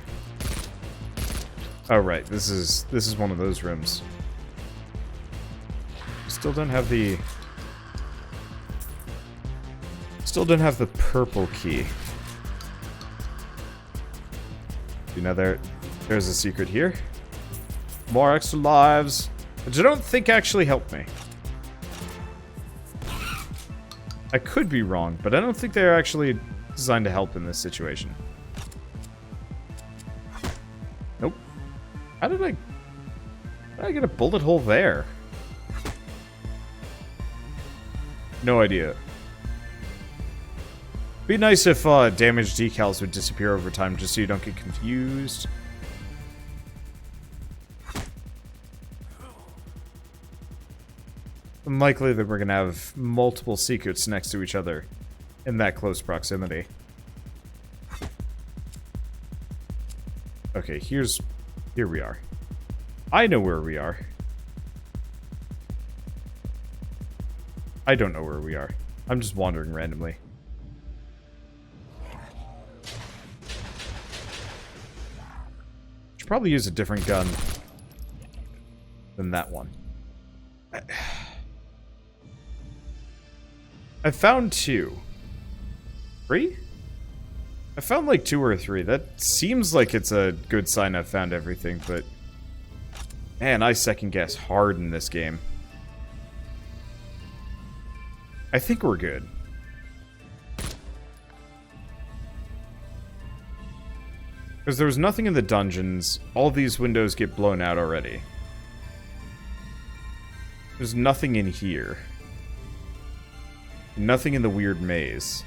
Oh right, this is one of those rooms. Still don't have the purple key. You know, there's a secret here. More extra lives, which I don't think actually helped me. I could be wrong, but I don't think they're actually designed to help in this situation. Nope. How did I get a bullet hole there? No idea. Be nice if damage decals would disappear over time, just so you don't get confused. Unlikely that we're gonna have multiple secrets next to each other in that close proximity. Okay, here we are. I know where we are. I don't know where we are. I'm just wandering randomly. Should probably use a different gun than that one. I found 2. 3? I found like 2 or 3. That seems like it's a good sign I've found everything, but man, I second guess hard in this game. I think we're good. Because there was nothing in the dungeons. All these windows get blown out already. There's nothing in here. Nothing in the weird maze.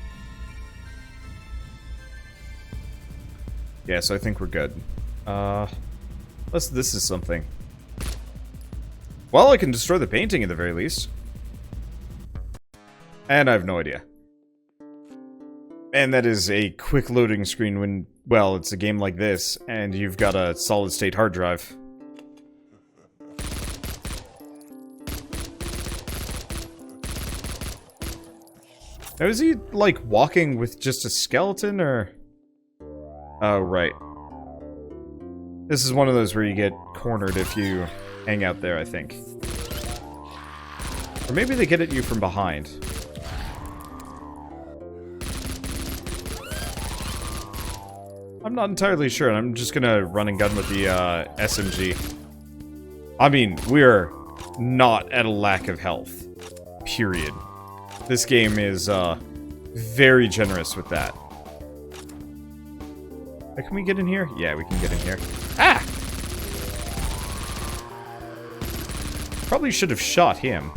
Yeah, so I think we're good. This is something. Well, I can destroy the painting at the very least. And I have no idea. And that is a quick loading screen when, well, it's a game like this, and you've got a solid-state hard drive. Now, is he, like, walking with just a skeleton, or...? Oh, right. This is one of those where you get cornered if you hang out there, I think. Or maybe they get at you from behind. I'm not entirely sure, and I'm just gonna run and gun with the SMG. I mean, we're not at a lack of health. Period. This game is very generous with that. Can we get in here? Yeah, we can get in here. Ah! Probably should have shot him.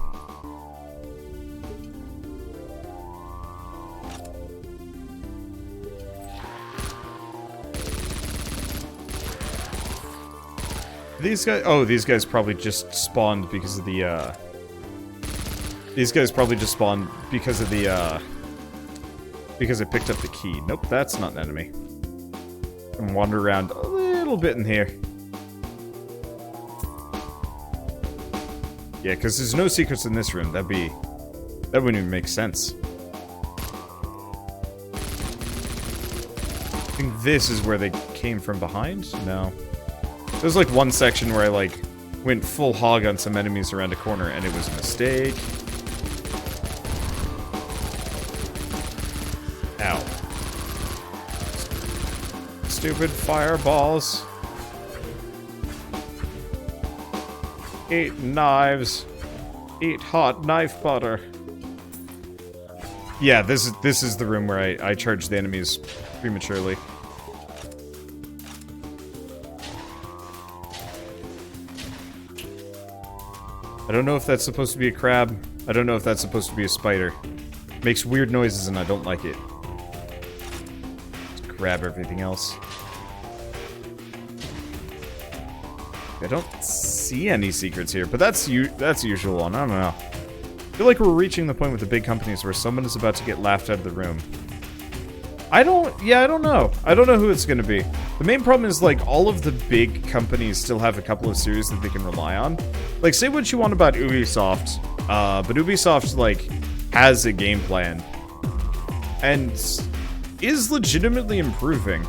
These guys... Oh, these guys probably just spawned because of the, These guys probably just spawned because of the, because I picked up the key. Nope, that's not an enemy. And wander around a little bit in here. Yeah, because there's no secrets in this room. That wouldn't even make sense. I think this is where they came from behind? No. There's like one section where I like went full hog on some enemies around a corner, and it was a mistake. Ow. Stupid fireballs. 8 knives. Eat hot knife butter. Yeah, this is the room where I charged the enemies prematurely. I don't know if that's supposed to be a crab. I don't know if that's supposed to be a spider. Makes weird noises and I don't like it. Let's grab everything else. I don't see any secrets here, but that's usual one. I don't know. I feel like we're reaching the point with the big companies where someone is about to get laughed out of the room. I don't know. I don't know who it's gonna be. The main problem is, like, all of the big companies still have a couple of series that they can rely on. Like, say what you want about Ubisoft, but Ubisoft, like, has a game plan. And is legitimately improving.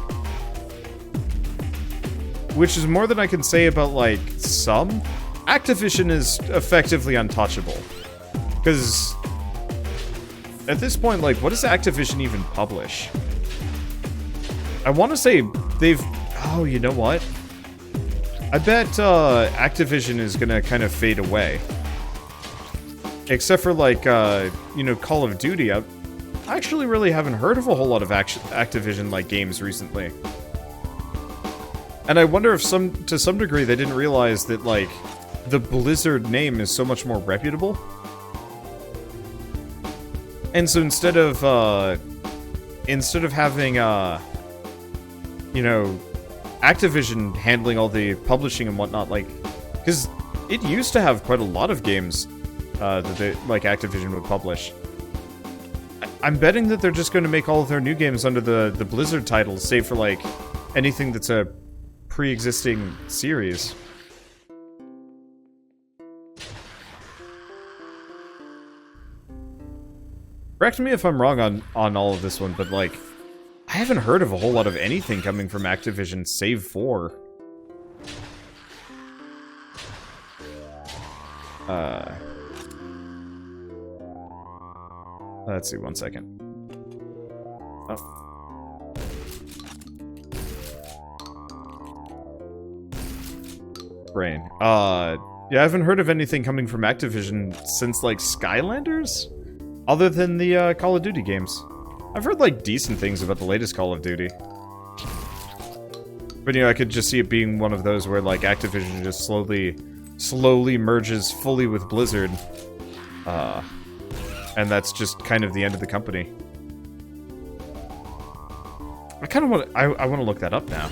Which is more than I can say about, like, some. Activision is effectively untouchable. Because at this point, like, what does Activision even publish? I want to say they've... Oh, you know what? I bet Activision is going to kind of fade away. Except for, like, you know, Call of Duty. I actually really haven't heard of a whole lot of Activision, like, games recently. And I wonder if to some degree they didn't realize that, like, the Blizzard name is so much more reputable. And so instead of having, you know, Activision handling all the publishing and whatnot, like, because it used to have quite a lot of games that they, like, Activision would publish. I'm betting that they're just going to make all of their new games under the Blizzard titles, save for, like, anything that's a pre-existing series. Correct me if I'm wrong on all of this one, but, like, I haven't heard of a whole lot of anything coming from Activision, save for... Let's see, one second. Oh. Brain. Yeah, I haven't heard of anything coming from Activision since, like, Skylanders? Other than the, Call of Duty games. I've heard, like, decent things about the latest Call of Duty. But, you know, I could just see it being one of those where, like, Activision just slowly merges fully with Blizzard. And that's just kind of the end of the company. I kind of want to... I want to look that up now.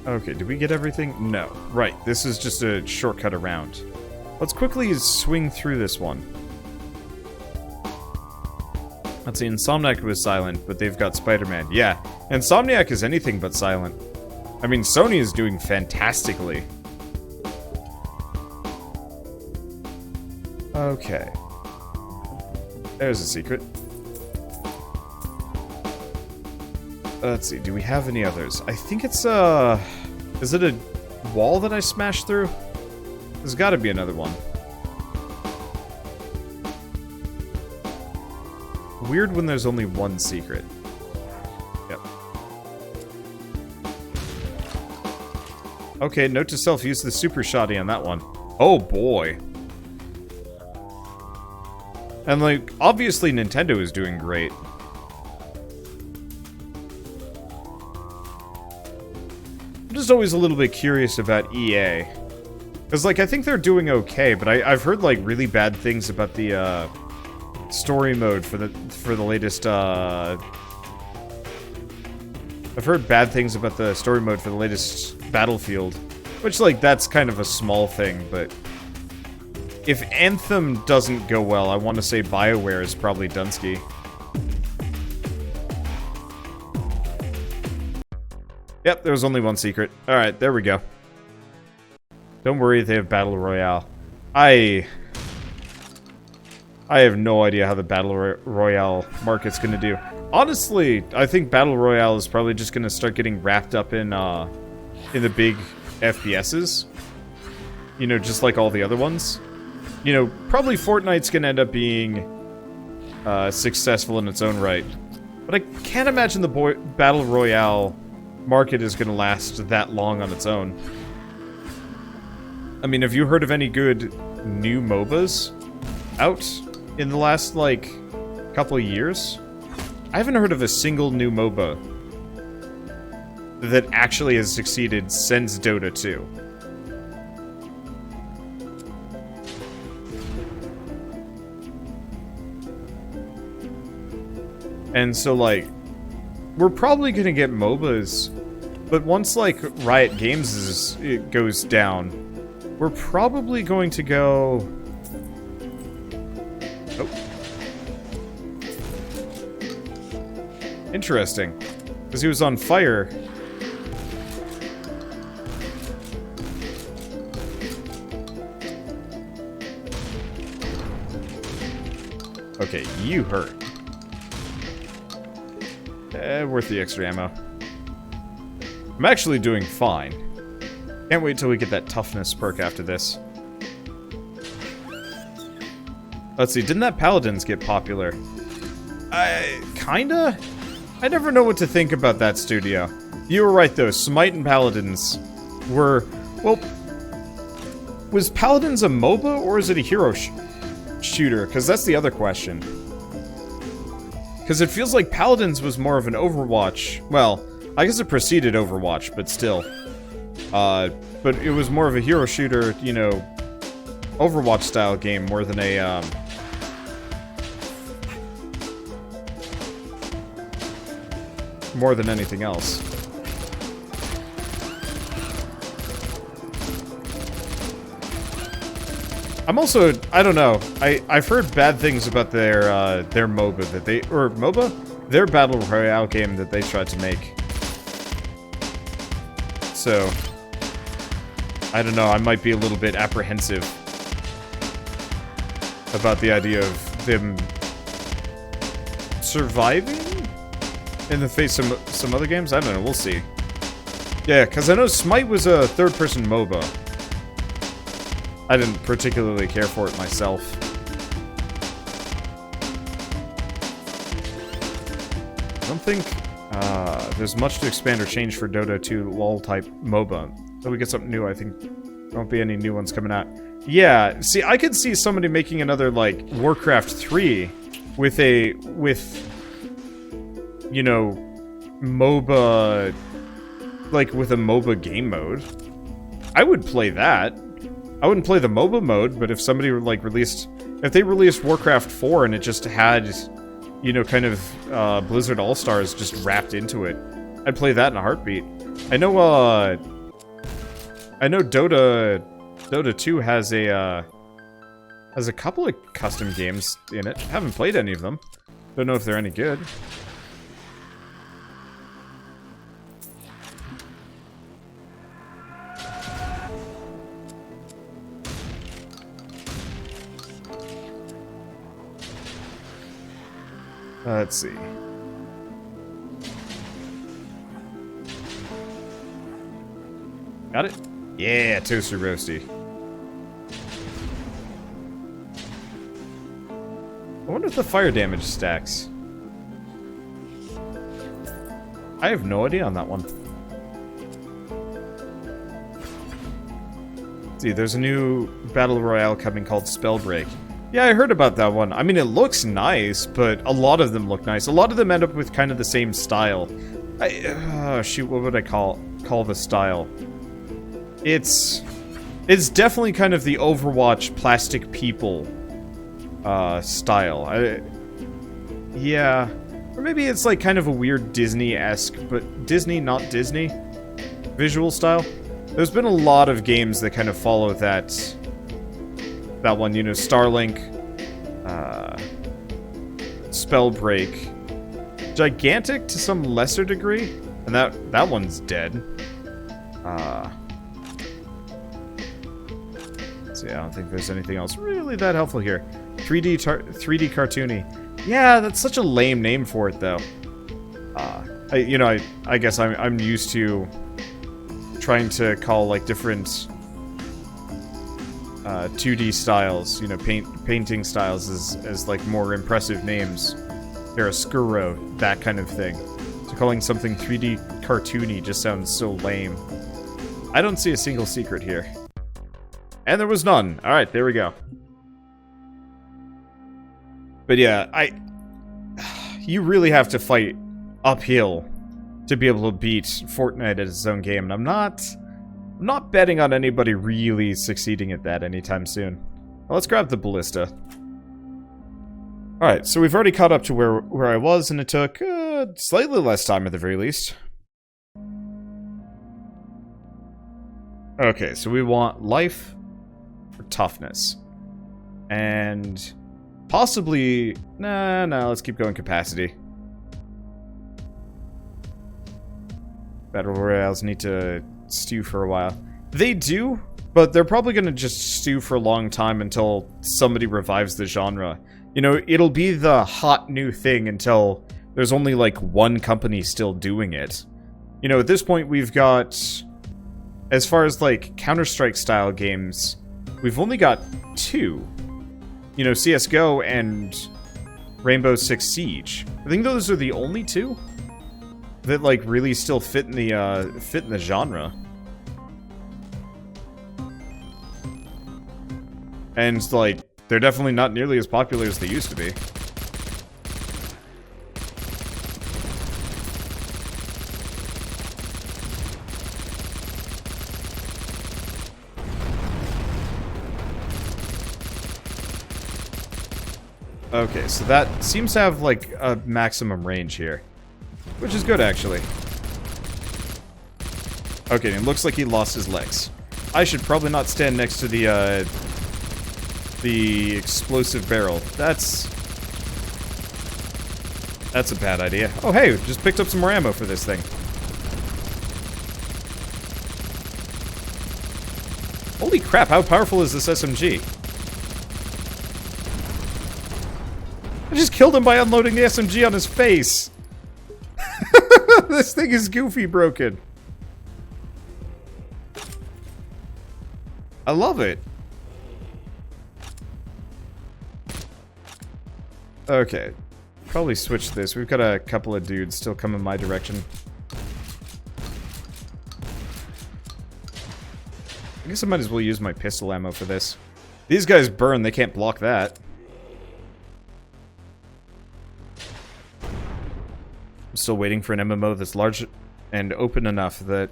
Okay, did we get everything? No. Right, this is just a shortcut around. Let's quickly swing through this one. Let's see, Insomniac was silent, but they've got Spider-Man. Yeah, Insomniac is anything but silent. I mean, Sony is doing fantastically. Okay. There's a secret. Let's see, do we have any others? I think it's, is it a wall that I smashed through? There's gotta be another one. Weird when there's only one secret. Yep. Okay, note to self, use the super shotty on that one. Oh boy. And, like, obviously Nintendo is doing great. I'm just always a little bit curious about EA. Because, like, I think they're doing okay, but I've heard, like, really bad things about the, story mode for the latest, I've heard bad things about the story mode for the latest Battlefield. Which, like, that's kind of a small thing, but... If Anthem doesn't go well, I want to say BioWare is probably Dunsky. Yep, there was only one secret. Alright, there we go. Don't worry, they have Battle Royale. I have no idea how the Battle Royale market's gonna do. Honestly, I think Battle Royale is probably just gonna start getting wrapped up in the big FPSs. You know, just like all the other ones. You know, probably Fortnite's gonna end up being successful in its own right. But I can't imagine the Battle Royale market is gonna last that long on its own. I mean, have you heard of any good new MOBAs out in the last, like, couple of years? I haven't heard of a single new MOBA that actually has succeeded since Dota 2. And so, like, we're probably gonna get MOBAs, but once, like, Riot Games it goes down, we're probably going to go... Oh. Interesting. Because he was on fire. Okay, you hurt. Worth the extra ammo. I'm actually doing fine. Can't wait till we get that toughness perk after this. Let's see, didn't that Paladins get popular? Kinda? I never know what to think about that studio. You were right though, Smite and Paladins were... Well, was Paladins a MOBA or is it a hero shooter? Because that's the other question. Because it feels like Paladins was more of an Overwatch... Well, I guess it preceded Overwatch, but still. But it was more of a hero shooter, you know, Overwatch-style game more than a, more than anything else. I'm also, I don't know, I've heard bad things about their MOBA that they, or MOBA? Their Battle Royale game that they tried to make. So, I don't know, I might be a little bit apprehensive about the idea of them surviving in the face of some other games? I don't know, we'll see. Yeah, because I know Smite was a third-person MOBA. I didn't particularly care for it myself. I don't think there's much to expand or change for Dota 2 LoL-type MOBA. Until we get something new, I think there won't be any new ones coming out. Yeah, see, I could see somebody making another, like, Warcraft 3 with, you know, MOBA, like, with a MOBA game mode. I would play that. I wouldn't play the MOBA mode, but if somebody, like, if they released Warcraft 4 and it just had, you know, kind of, Blizzard All-Stars just wrapped into it, I'd play that in a heartbeat. I know Dota 2 has a couple of custom games in it. Haven't played any of them. Don't know if they're any good. Let's see. Got it? Yeah, toasty roasty. I wonder if the fire damage stacks. I have no idea on that one. Let's see, there's a new Battle Royale coming called Spellbreak. Yeah, I heard about that one. I mean, it looks nice, but a lot of them look nice. A lot of them end up with kind of the same style. Shoot, what would I call the style? It's definitely kind of the Overwatch plastic people style. Yeah. Or maybe it's like kind of a weird Disney-esque, but Disney, not Disney, visual style. There's been a lot of games that kind of follow that one, you know, Starlink, Spellbreak, Gigantic to some lesser degree, and that one's dead. So yeah, I don't think there's anything else really that helpful here. 3D cartoony. Yeah, that's such a lame name for it, though. I guess I'm used to trying to call, like, different 2D styles, you know, painting styles as like more impressive names. Chiaroscuro, that kind of thing. So calling something 3D cartoony just sounds so lame. I don't see a single secret here. And there was none. Alright, there we go. But yeah, you really have to fight uphill to be able to beat Fortnite at its own game, and I'm not betting on anybody really succeeding at that anytime soon. Well, let's grab the ballista. Alright, so we've already caught up to where I was, and it took slightly less time at the very least. Okay, so we want life or toughness. And possibly... Nah, let's keep going capacity. Battle Royales need to stew for a while. They do, but they're probably going to just stew for a long time until somebody revives the genre. You know, it'll be the hot new thing until there's only like one company still doing it. You know, at this point we've got, as far as like Counter-Strike style games, we've only got two. You know, CSGO and Rainbow Six Siege. I think those are the only two that like really still fit in the genre. And like they're definitely not nearly as popular as they used to be. Okay, so that seems to have like a maximum range here, which is good actually. Okay, it looks like he lost his legs. I should probably not stand next to the explosive barrel. That's a bad idea. Oh hey, just picked up some more ammo for this thing. Holy crap, how powerful is this SMG? I just killed him by unloading the SMG on his face. This thing is goofy broken. I love it. Okay. Probably switch this. We've got a couple of dudes still coming my direction. I guess I might as well use my pistol ammo for this. These guys burn, they can't block that. I'm still waiting for an MMO that's large and open enough that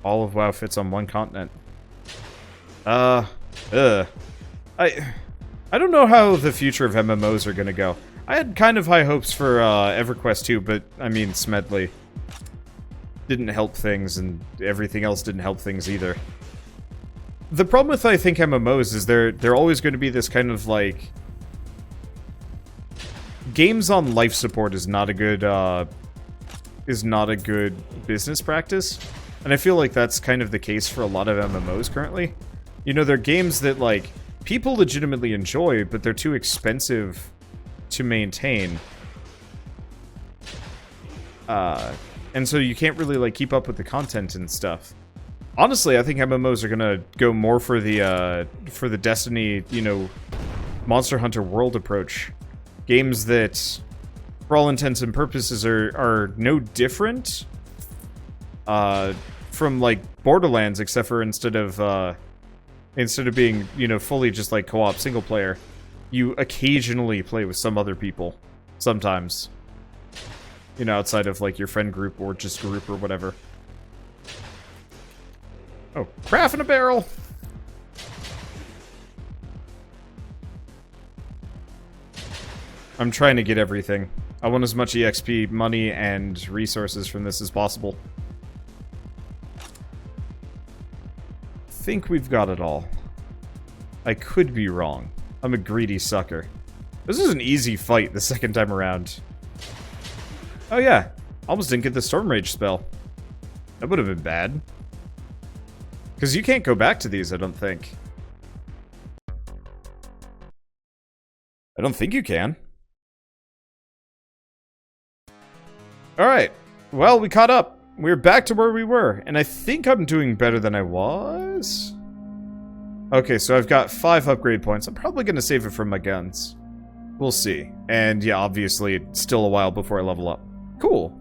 all of WoW fits on one continent. I don't know how the future of MMOs are gonna go. I had kind of high hopes for EverQuest 2, but I mean Smedley didn't help things, and everything else didn't help things either. The problem with, I think, MMOs is they're always going to be this kind of like games on life support is not a good business practice, and I feel like that's kind of the case for a lot of MMOs currently. You know, they're games that like people legitimately enjoy, but they're too expensive to maintain. And so you can't really like keep up with the content and stuff. Honestly, I think MMOs are gonna go more for the Destiny, you know, Monster Hunter World approach. Games that, for all intents and purposes, are no different from like Borderlands, except for instead of being, you know, fully just like co-op single player, you occasionally play with some other people. Sometimes. You know, outside of like your friend group or just group or whatever. Oh, craft in a barrel! I'm trying to get everything. I want as much EXP, money, and resources from this as possible. Think we've got it all. I could be wrong. I'm a greedy sucker. This is an easy fight the second time around. Oh yeah, almost didn't get the Storm Rage spell. That would have been bad. Because you can't go back to these, I don't think. I don't think you can. Alright. Well, we caught up. We're back to where we were. And I think I'm doing better than I was. Okay, so I've got 5 upgrade points. I'm probably going to save it from my guns. We'll see. And yeah, obviously, it's still a while before I level up. Cool.